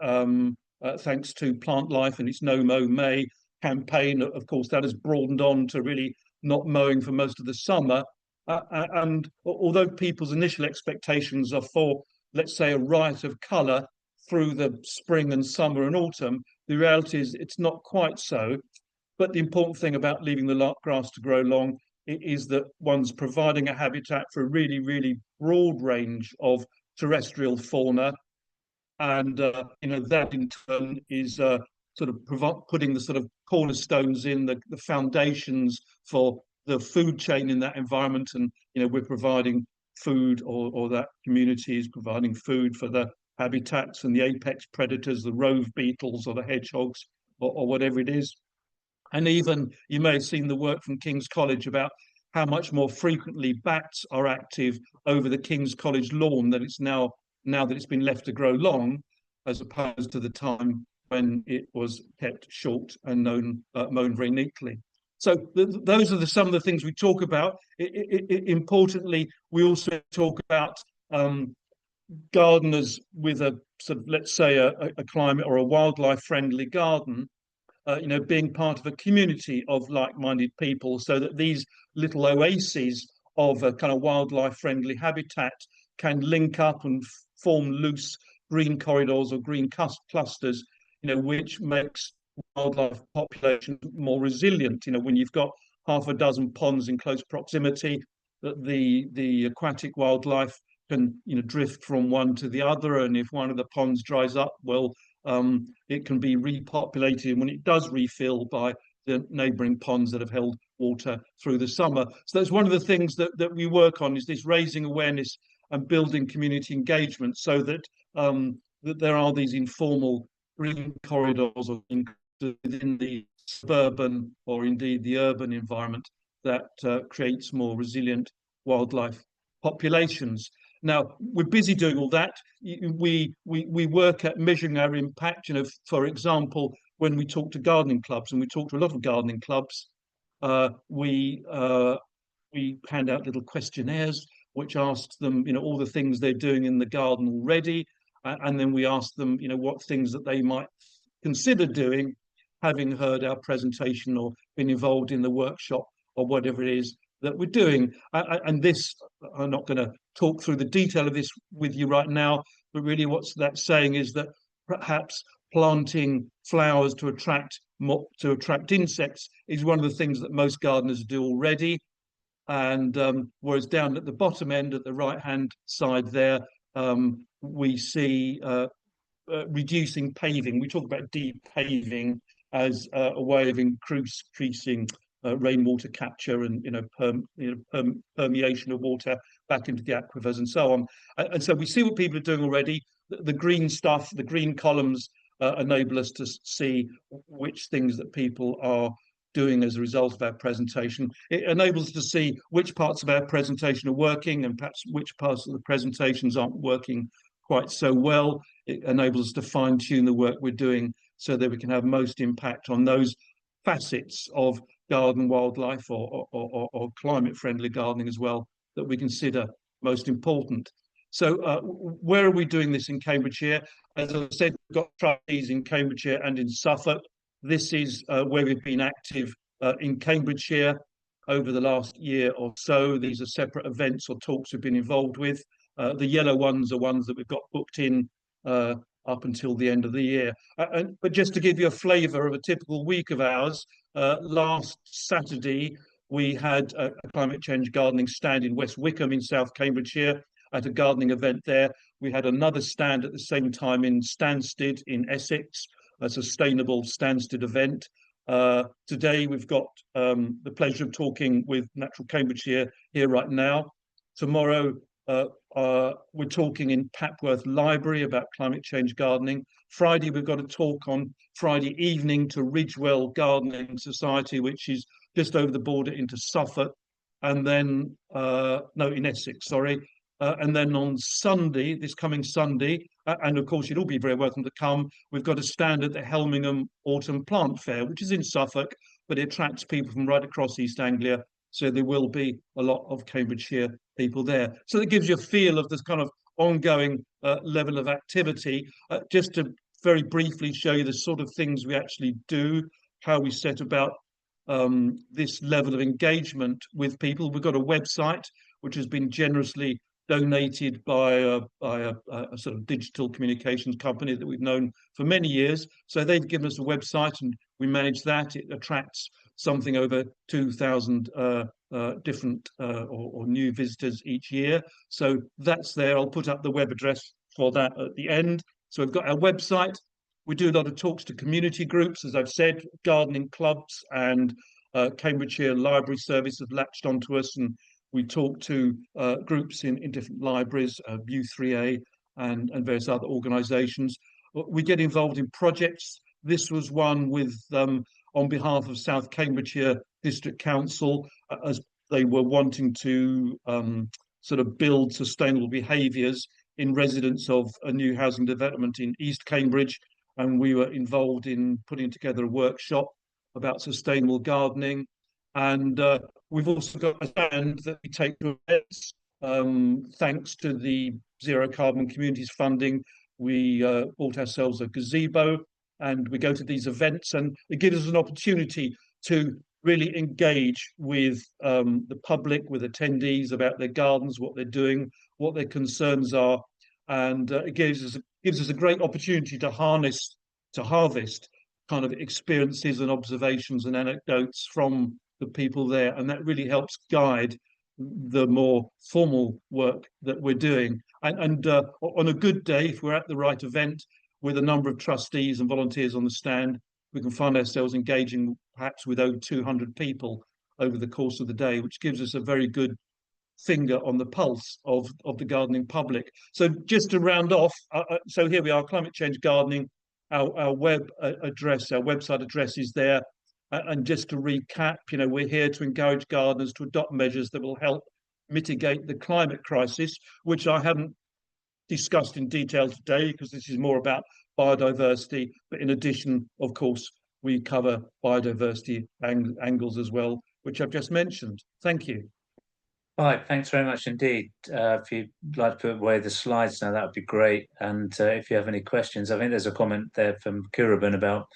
Plant Life and its No Mow May campaign. Of course, that has broadened on to really not mowing for most of the summer. And although people's initial expectations are for, let's say, a riot of colour through the spring and summer and autumn, the reality is it's not quite so. But the important thing about leaving the grass to grow long is that one's providing a habitat for a really, really broad range of terrestrial fauna. And, that in turn is sort of putting the sort of cornerstones in the foundations for the food chain in that environment. And, we're providing food, or that community is providing food for the habitats and the apex predators, the rove beetles or the hedgehogs, or whatever it is. And even you may have seen the work from King's College about how much more frequently bats are active over the King's College lawn that it's now that it's been left to grow long, as opposed to the time when it was kept short and mown very neatly. So those are some of the things we talk about. Importantly, we also talk about gardeners with a sort of, let's say, a climate or a wildlife-friendly garden, being part of a community of like-minded people, so that these little oases of a kind of wildlife-friendly habitat can link up and form loose green corridors or green clusters, which makes wildlife population more resilient. When you've got half a dozen ponds in close proximity, that the aquatic wildlife can drift from one to the other, and if one of the ponds dries up, well, it can be repopulated when it does refill by the neighbouring ponds that have held water through the summer. So that's one of the things that we work on, is this raising awareness and building community engagement, so that that there are these informal green corridors within the suburban or indeed the urban environment that creates more resilient wildlife populations. Now, we're busy doing all that. We work at measuring our impact. For example, when we talk to gardening clubs, and we talk to a lot of gardening clubs, we hand out little questionnaires which asks them, all the things they're doing in the garden already, and then we ask them, what things that they might consider doing, having heard our presentation or been involved in the workshop or whatever it is that we're doing. And this, I'm not going to talk through the detail of this with you right now, but really what's that saying is that perhaps planting flowers to attract insects is one of the things that most gardeners do already. And whereas down at the bottom end, at the right-hand side there, we see reducing paving. We talk about de-paving as a way of increasing rainwater capture and permeation of water back into the aquifers and so on. And so we see what people are doing already. the green stuff, the green columns enable us to see which things that people are doing as a result of our presentation. It enables us to see which parts of our presentation are working and perhaps which parts of the presentations aren't working quite so well. It enables us to fine-tune the work we're doing so that we can have most impact on those facets of garden wildlife or climate-friendly gardening as well that we consider most important. So where are we doing this in Cambridgeshire? As I said, we've got trustees in Cambridgeshire and in Suffolk. This is where we've been active in Cambridgeshire over the last year or so. These are separate events or talks we've been involved with. The yellow ones are ones that we've got booked in up until the end of the year. But just to give you a flavour of a typical week of ours, last Saturday we had a climate change gardening stand in West Wickham in South Cambridgeshire at a gardening event there. We had another stand at the same time in Stansted in Essex, a sustainable Stansted event. Today we've got the pleasure of talking with Natural Cambridgeshire here right now. Tomorrow we're talking in Papworth Library about climate change gardening. Friday we've got a talk on Friday evening to Ridgewell Gardening Society, which is just over the border into Suffolk, and then in Essex, sorry. And then on Sunday, this coming Sunday, and of course you'd all be very welcome to come, we've got a stand at the Helmingham Autumn Plant Fair, which is in Suffolk, but it attracts people from right across East Anglia, so there will be a lot of Cambridgeshire people there. So that gives you a feel of this kind of ongoing level of activity. Just to very briefly show you the sort of things we actually do, how we set about this level of engagement with people. We've got a website which has been generously donated by a sort of digital communications company that we've known for many years. So they've given us a website and we manage that. It attracts something over 2,000 different or new visitors each year. So that's there. I'll put up the web address for that at the end. So we've got our website. We do a lot of talks to community groups, as I've said, gardening clubs and Cambridgeshire Library Service have latched onto us, and we talk to groups in different libraries, U3A and various other organisations. We get involved in projects. This was one with, on behalf of South Cambridgeshire District Council, as they were wanting to sort of build sustainable behaviours in residents of a new housing development in East Cambridge. And we were involved in putting together a workshop about sustainable gardening. And we've also got a stand that we take to events. Thanks to the Zero Carbon Communities funding, we bought ourselves a gazebo and we go to these events, and it gives us an opportunity to really engage with the public, with attendees about their gardens, what they're doing, what their concerns are. And it gives us a great opportunity to harvest kind of experiences and observations and anecdotes from the people there, and that really helps guide the more formal work that we're doing. And on a good day, if we're at the right event with a number of trustees and volunteers on the stand, we can find ourselves engaging perhaps with over 200 people over the course of the day, which gives us a very good finger on the pulse of the gardening public. So just to round off, so here we are, Climate Change Gardening. Our web address, our website address is there. And just to recap, we're here to encourage gardeners to adopt measures that will help mitigate the climate crisis, which I haven't discussed in detail today because this is more about biodiversity. But in addition, of course, we cover biodiversity angles as well, which I've just mentioned. Thank you. All right, thanks very much indeed. If you'd like to put away the slides now, that would be great. And if you have any questions, I think there's a comment there from Kuraban about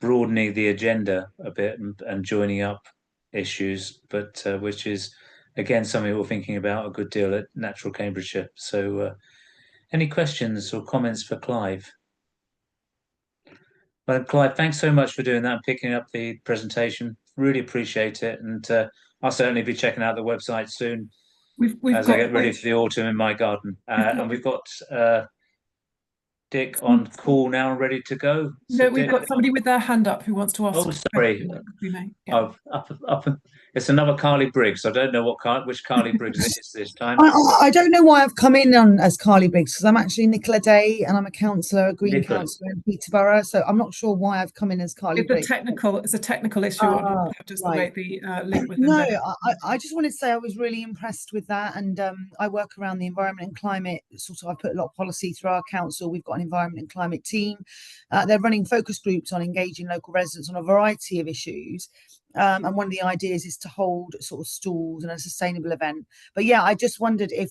broadening the agenda a bit and joining up issues, but which is, again, something we're thinking about a good deal at Natural Cambridgeshire. So any questions or comments for Clive? Well, Clive, thanks so much for doing that and picking up the presentation. Really appreciate it. And I'll certainly be checking out the website soon as I get ready for the autumn in my garden. And we've got Dick on call now and ready to go? No, we've got somebody with their hand up who wants to ask. Oh, sorry. Yeah. It's another Carly Briggs. I don't know which Carly Briggs it is this time. I don't know why I've come in on as Carly Briggs, because I'm actually Nicola Day and I'm a councillor, a Green councillor in Peterborough. So I'm not sure why I've come in as Carly Briggs. It's a technical issue. Just Right. the link with No, I just wanted to say I was really impressed with that, and I work around the environment and climate. Sort of, I put a lot of policy through our council. We've got an environment and climate team. They're running focus groups on engaging local residents on a variety of issues. And one of the ideas is to hold sort of stalls and a sustainable event. But yeah, I just wondered if,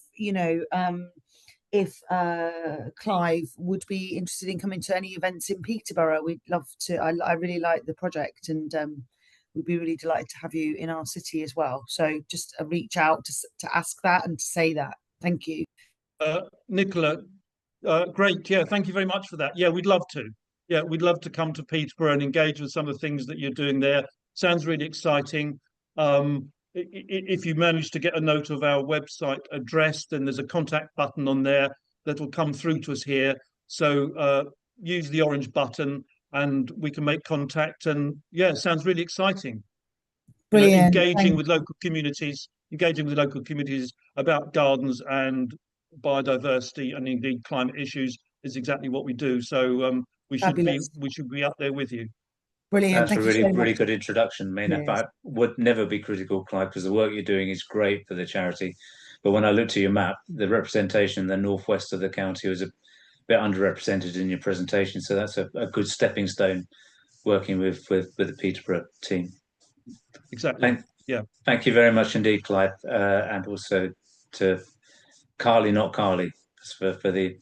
if Clive would be interested in coming to any events in Peterborough. We'd love to. I really like the project, and we'd be really delighted to have you in our city as well. So just reach out to ask that and to say that. Thank you. Nicola, great. Yeah, thank you very much for that. Yeah, we'd love to. Yeah, we'd love to come to Peterborough and engage with some of the things that you're doing there. Sounds really exciting. If you manage to get a note of our website address, then there's a contact button on there that will come through to us here. So use the orange button and we can make contact. And yeah, it sounds really exciting. Brilliant. Engaging with local communities about gardens and biodiversity and indeed climate issues is exactly what we do. So we should be up there with you. Brilliant. That's a really good introduction. I mean, I would never be critical, Clive, because the work you're doing is great for the charity. But when I looked at your map, the representation in the northwest of the county was a bit underrepresented in your presentation. So that's a good stepping stone working with the Peterborough team. Exactly. Thank you very much indeed, Clive, and also to Carly, not Carly, for the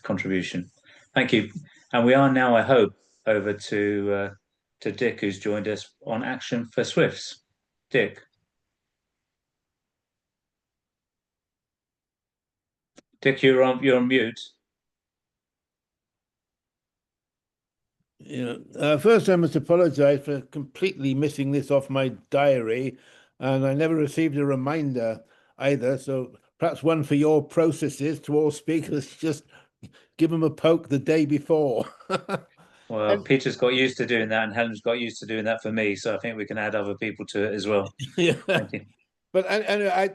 contribution. Thank you. And we are now, I hope, over to Dick, who's joined us on Action for Swifts. Dick. Dick, you're on mute. Yeah. First, I must apologise for completely missing this off my diary, and I never received a reminder either. So perhaps one for your processes to all speakers, just give them a poke the day before. Well, Peter's got used to doing that, and Helen's got used to doing that for me. So I think we can add other people to it as well. Yeah. Thank you. But I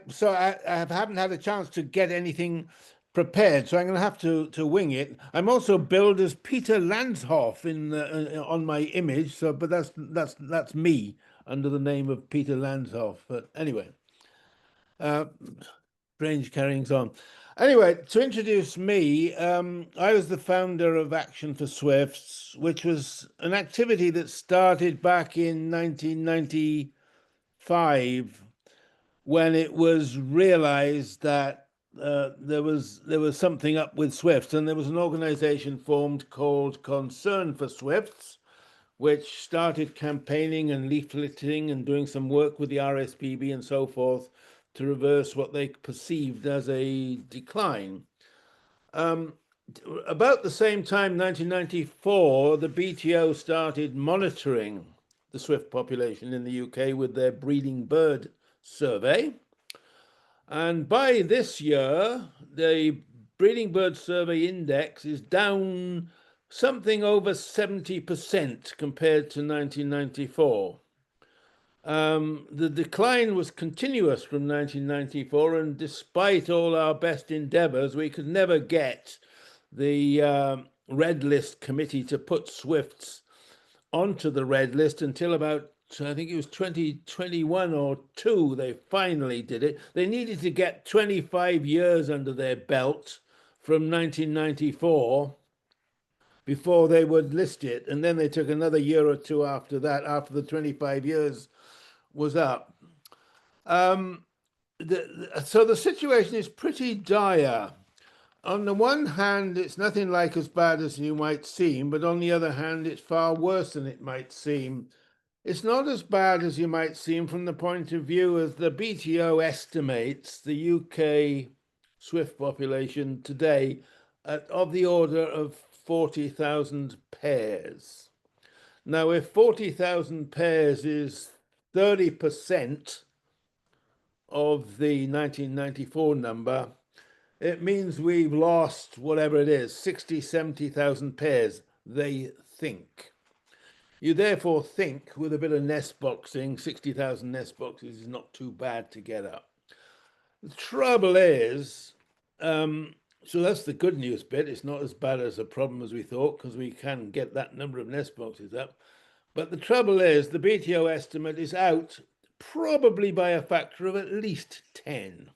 haven't had a chance to get anything prepared, so I'm going to have to wing it. I'm also billed as Peter Landshoff on my image, so but that's me under the name of Peter Landshoff. But anyway, strange carryings on. Anyway, to introduce me, I was the founder of Action for Swifts, which was an activity that started back in 1995 when it was realized that there was something up with Swifts, and there was an organization formed called Concern for Swifts, which started campaigning and leafleting and doing some work with the RSPB and so forth to reverse what they perceived as a decline. About the same time, 1994, the BTO started monitoring the swift population in the UK with their breeding bird survey. And by this year, the breeding bird survey index is down something over 70% compared to 1994. The decline was continuous from 1994, and despite all our best endeavours, we could never get the Red List Committee to put swifts onto the Red List until about, I think it was 2021 or 2, they finally did it. They needed to get 25 years under their belt from 1994 before they would list it. And then they took another year or two after that, after the 25 years was up. So the situation is pretty dire. On the one hand, it's nothing like as bad as you might seem, but on the other hand, it's far worse than it might seem. It's not as bad as you might seem from the point of view as the BTO estimates the UK swift population today of the order of 40,000 pairs. Now, if 40,000 pairs is 30% of the 1994 number, it means we've lost whatever it is, 60, 70,000 pairs, they think. You therefore think with a bit of nest boxing, 60,000 nest boxes is not too bad to get up. The trouble is, so that's the good news bit. It's not as bad as a problem as we thought, because we can get that number of nest boxes up. But the trouble is, the BTO estimate is out probably by a factor of at least 10.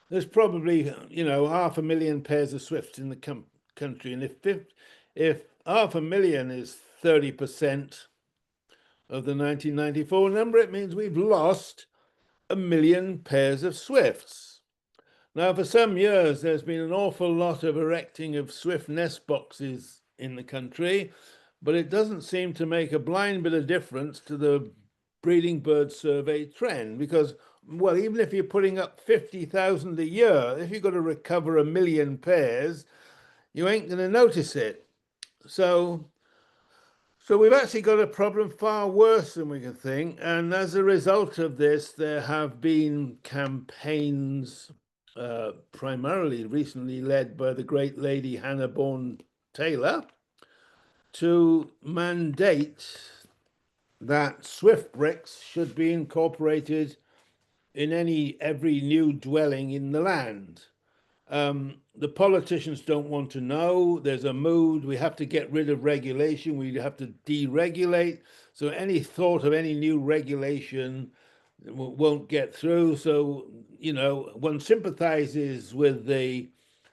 There's probably, 500,000 pairs of swifts in the country, and if 500,000 is 30% of the 1994 number, it means we've lost 1 million pairs of swifts. Now, for some years, there's been an awful lot of erecting of swift nest boxes in the country, but it doesn't seem to make a blind bit of difference to the breeding bird survey trend, because, well, even if you're putting up 50,000 a year, if you've got to recover 1 million pairs, you ain't going to notice it. So we've actually got a problem far worse than we can think. And as a result of this, there have been campaigns, primarily recently led by the great lady Hannah Bourne-Taylor, to mandate that swift bricks should be incorporated in every new dwelling in the land. The politicians don't want to know. There's a mood. We have to get rid of regulation. We have to deregulate. So any thought of any new regulation won't get through. So, one sympathizes with the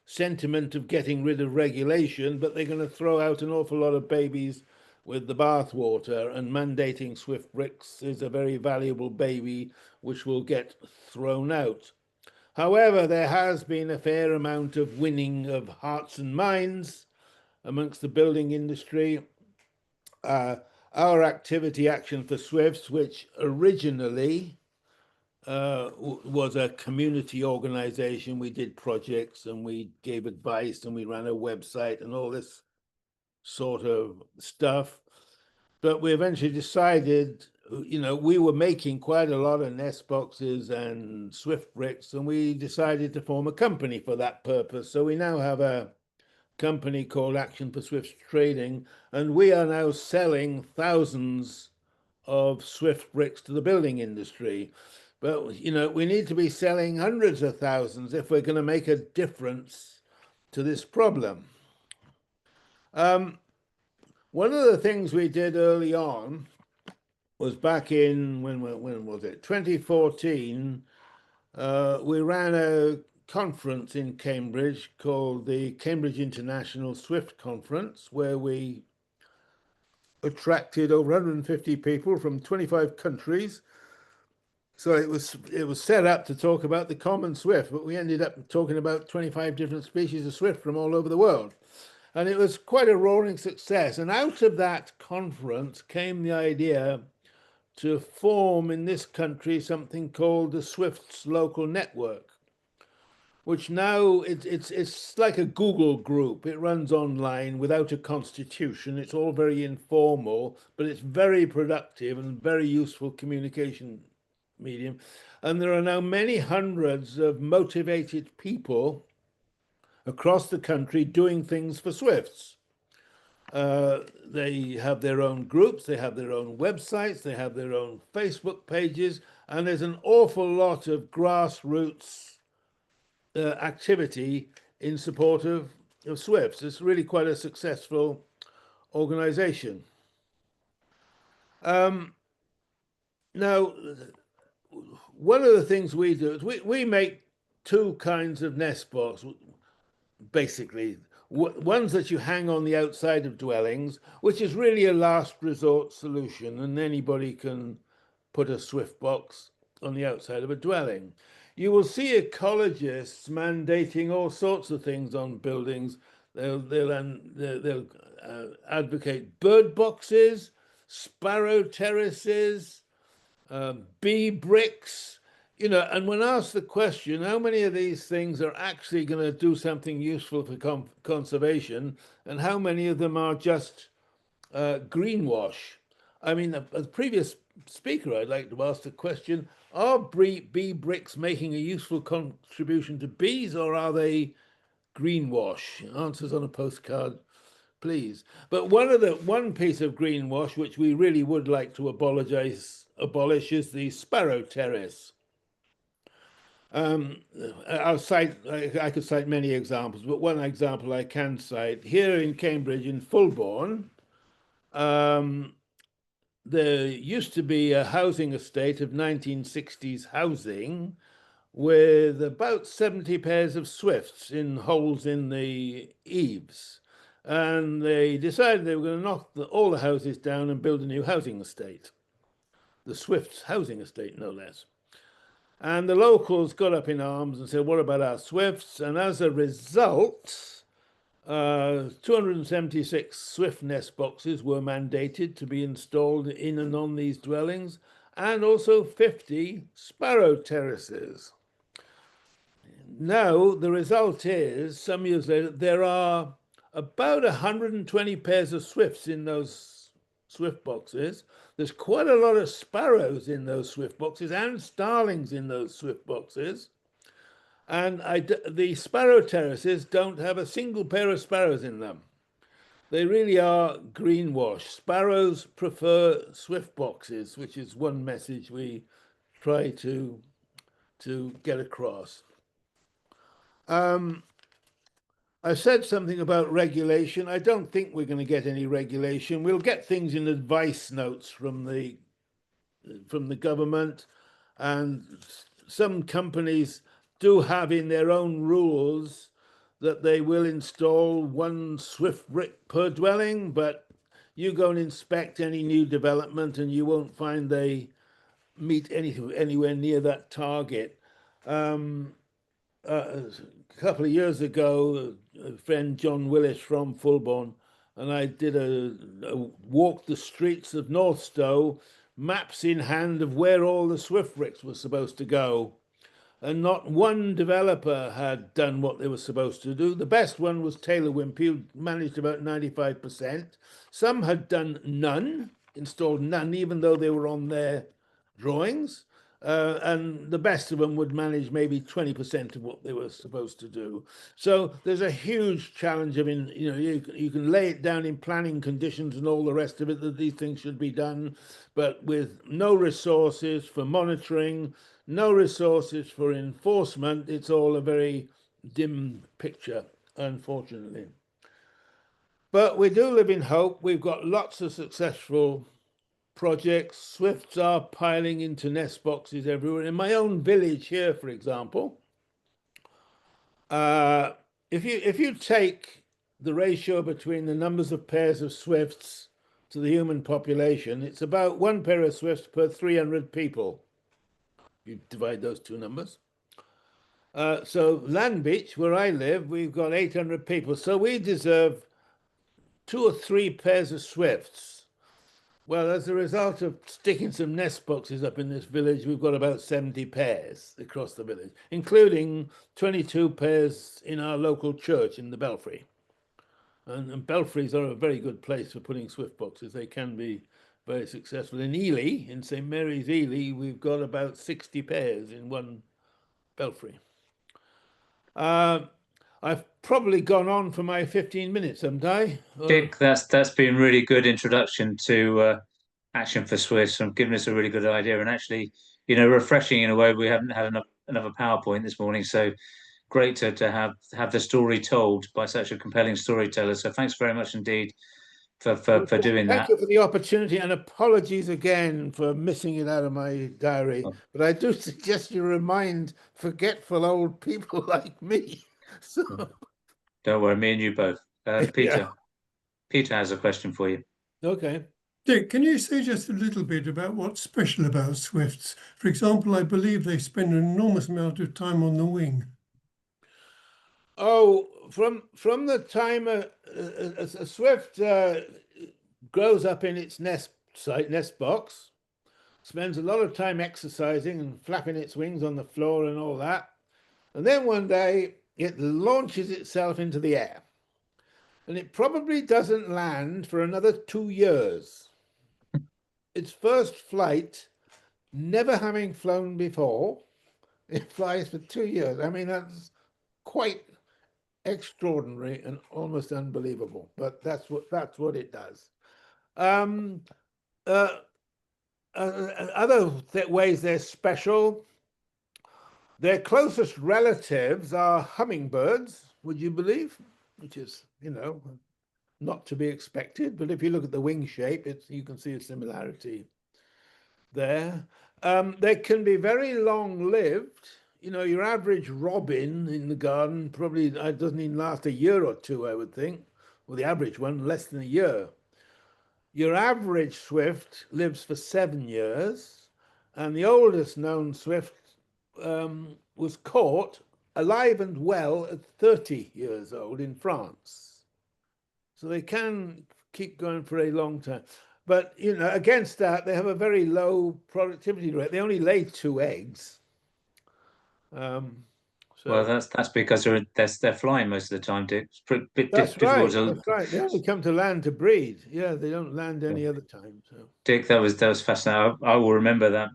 sentiment of getting rid of regulation, but they're going to throw out an awful lot of babies with the bathwater, and mandating swift bricks is a very valuable baby which will get thrown out. However, there has been a fair amount of winning of hearts and minds amongst the building industry. Our activity Action for Swifts, which originally was a community organization, we did projects and we gave advice and we ran a website and all this sort of stuff. But we eventually decided, we were making quite a lot of nest boxes and swift bricks, and we decided to form a company for that purpose. So we now have a company called Action for Swifts Trading, and we are now selling thousands of swift bricks to the building industry. But, we need to be selling hundreds of thousands if we're going to make a difference to this problem. One of the things we did early on was back in, when was it? 2014, we ran a conference in Cambridge called the Cambridge International Swift Conference, where we attracted over 150 people from 25 countries. So it was set up to talk about the common swift, but we ended up talking about 25 different species of swift from all over the world. And it was quite a roaring success. And out of that conference came the idea to form in this country something called the Swifts Local Network, which now it's like a Google group. It runs online without a constitution. It's all very informal, but it's very productive and very useful communication medium. And there are now many hundreds of motivated people across the country doing things for swifts. They have their own groups, they have their own websites, they have their own Facebook pages, and there's an awful lot of grassroots activity in support of swifts. It's really quite a successful organization. Now, one of the things we do is we make two kinds of nest box, basically. Ones that you hang on the outside of dwellings, which is really a last resort solution, and anybody can put a swift box on the outside of a dwelling. You will see ecologists mandating all sorts of things on buildings. They'll advocate bird boxes, sparrow terraces, bee bricks, and when asked the question, how many of these things are actually going to do something useful for conservation, and how many of them are just greenwash? I mean, the previous speaker, I'd like to ask the question, are bee bricks making a useful contribution to bees, or are they greenwash? Answers on a postcard, please. But one piece of greenwash which we really would like to abolish is the sparrow terrace. I could cite many examples, but one example I can cite here in Cambridge, in Fulbourn, there used to be a housing estate of 1960s housing with about 70 pairs of swifts in holes in the eaves. And they decided they were going to knock all the houses down and build a new housing estate. The Swifts housing estate, no less. And the locals got up in arms and said, what about our swifts? And as a result, 276 swift nest boxes were mandated to be installed in and on these dwellings, and also 50 sparrow terraces. Now, the result is, some years later, there are about 120 pairs of swifts in those swift boxes. There's quite a lot of sparrows in those swift boxes and starlings in those swift boxes. And the sparrow terraces don't have a single pair of sparrows in them. They really are greenwash. Sparrows prefer swift boxes, which is one message we try to get across. I said something about regulation. I don't think we're going to get any regulation. We'll get things in advice notes from the government, and some companies do have in their own rules that they will install 1 swift brick per dwelling, but you go and inspect any new development and you won't find they meet anywhere near that target. A couple of years ago, a friend, John Willis from Fulbourn, and I did a walk the streets of Northstowe, maps in hand of where all the swift bricks were supposed to go. And not one developer had done what they were supposed to do. The best one was Taylor Wimpey, who managed about 95%. Some had done none, installed none, even though they were on their drawings. And the best of them would manage maybe 20% of what they were supposed to do. So there's a huge challenge of, you can lay it down in planning conditions and all the rest of it that these things should be done, but with no resources for monitoring, no resources for enforcement, it's all a very dim picture, unfortunately. But we do live in hope. We've got lots of successful projects. Swifts are piling into nest boxes everywhere. In my own village here, for example, if you take the ratio between the numbers of pairs of swifts to the human population, it's about 1 pair of swifts per 300 people. You divide those two numbers. So Landbeach, where I live, we've got 800 people. So we deserve 2 or 3 pairs of swifts. Well, as a result of sticking some nest boxes up in this village, we've got about 70 pairs across the village, including 22 pairs in our local church in the Belfry. And belfries are a very good place for putting swift boxes. They can be very successful. In Ely, in St. Mary's Ely, we've got about 60 pairs in one belfry. I've probably gone on for my 15 minutes, haven't I? Dick, that's been a really good introduction to Action for Swifts and giving us a really good idea, and actually, refreshing in a way. We haven't had another PowerPoint this morning, so great to have the story told by such a compelling storyteller. So thanks very much indeed for doing that. Thank you for the opportunity, and apologies again for missing it out of my diary. But I do suggest you remind forgetful old people like me. So. Don't worry, me and you both. Peter. Yeah. Peter has a question for you. Okay. Dick, can you say just a little bit about what's special about swifts? For example, I believe they spend an enormous amount of time on the wing. Oh, from the time a swift grows up in its nest box, spends a lot of time exercising and flapping its wings on the floor and all that, and then one day it launches itself into the air, and it probably doesn't land for another 2 years. its first flight, never having flown before. It flies for 2 years. I mean, that's quite extraordinary and almost unbelievable, but that's what it does. Other ways they're special. Their closest relatives are hummingbirds, would you believe? Which is, you know, not to be expected, but if you look at the wing shape, you can see a similarity there. They can be very long-lived. You know, your average robin in the garden probably doesn't even last a year or two, I would think. Well, the average one, less than a year. Your average swift lives for 7 years, and the oldest known swift was caught alive and well at 30 years old in France. So they can keep going for a long time. But, you know, against that, they have a very low productivity rate. They only lay 2 eggs. Well, that's because they're flying most of the time, Dick. It's that's right. That's right. They only come to land to breed. Yeah, they don't land any other time. So, Dick, that was fascinating. I will remember that.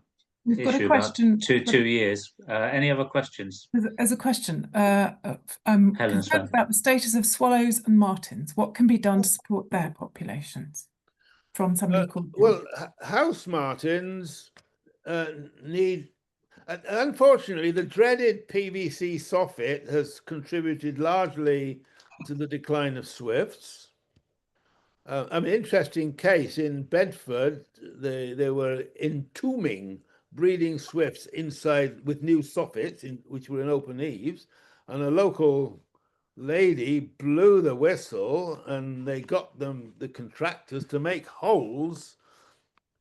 We've got a question. About 2 years. Any other questions? There's a question. I'm concerned about the status of swallows and martins. What can be done to support their populations? From somebody called. Well, house martins need. Unfortunately, the dreaded PVC soffit has contributed largely to the decline of swifts. An interesting case in Bedford, they were entombing breeding swifts inside with new soffits, which were in open eaves, and a local lady blew the whistle, and they got the contractors to make holes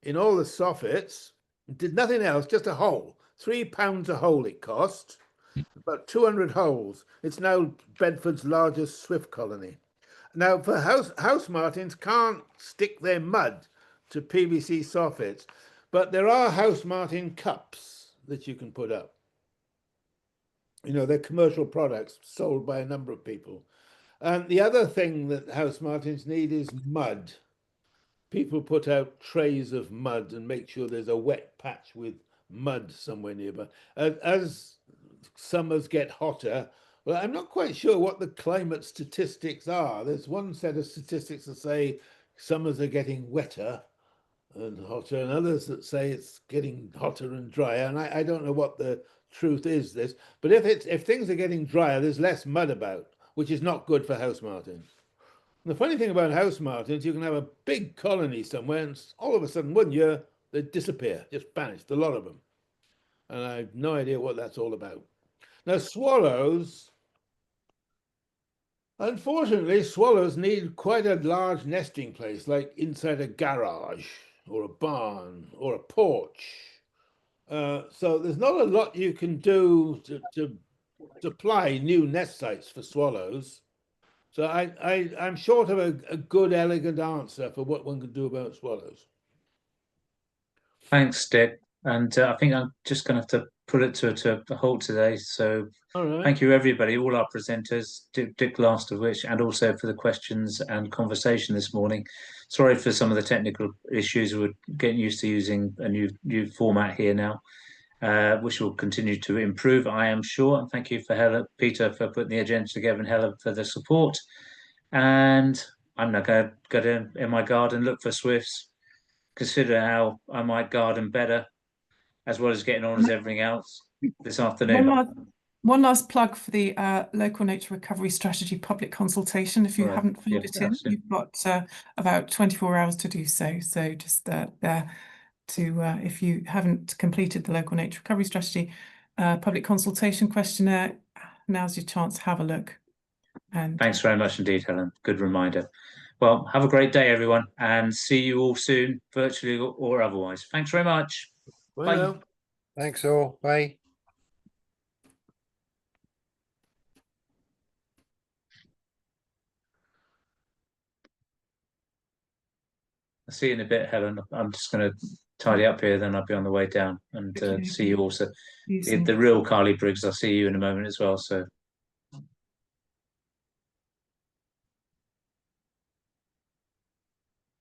in all the soffits. Did nothing else, just a hole. £3 a hole it cost, about 200 holes. It's now Bedford's largest swift colony. Now, for house martins can't stick their mud to PVC soffits, but there are house martin cups that you can put up. You know, they're commercial products sold by a number of people. And the other thing that house martins need is mud. People put out trays of mud and make sure there's a wet patch with mud somewhere nearby. As summers get hotter, well, I'm not quite sure what the climate statistics are. There's one set of statistics that say summers are getting wetter and hotter, and others that say it's getting hotter and drier. And I don't know what the truth is this, but if things are getting drier, there's less mud about, which is not good for house martins. And the funny thing about house martins, you can have a big colony somewhere, and all of a sudden, 1 year, they disappear, just vanished, a lot of them. And I have no idea what that's all about. Now, swallows, unfortunately, swallows need quite a large nesting place, like inside a garage or a barn or a porch. So there's not a lot you can do to supply new nest sites for swallows. So I'm short of a good, elegant answer for what one could do about swallows. Thanks, Dick. And I think I'm just going to have to put it to a halt today. So thank you, everybody, all our presenters, Dick last of which, and also for the questions and conversation this morning. Sorry for some of the technical issues. We're getting used to using a new format here now, which will continue to improve, I am sure. And thank you for Peter, for putting the agenda together, and Helen for the support. And I'm now going to go in my garden, look for swifts, consider how I might garden better, as well as getting on as everything else this afternoon. One last plug for the Local Nature Recovery Strategy public consultation. If you haven't filled it in, you've got about 24 hours to do so. So just there to, if you haven't completed the Local Nature Recovery Strategy public consultation questionnaire, now's your chance to have a look. And thanks very much indeed, Helen. Good reminder. Well, have a great day, everyone, and see you all soon, virtually or otherwise. Thanks very much. Bye. Now. Thanks all. Bye. I'll see you in a bit, Helen. I'm just going to tidy up here, then I'll be on the way down and see you also. The real Carly Briggs, I'll see you in a moment as well. So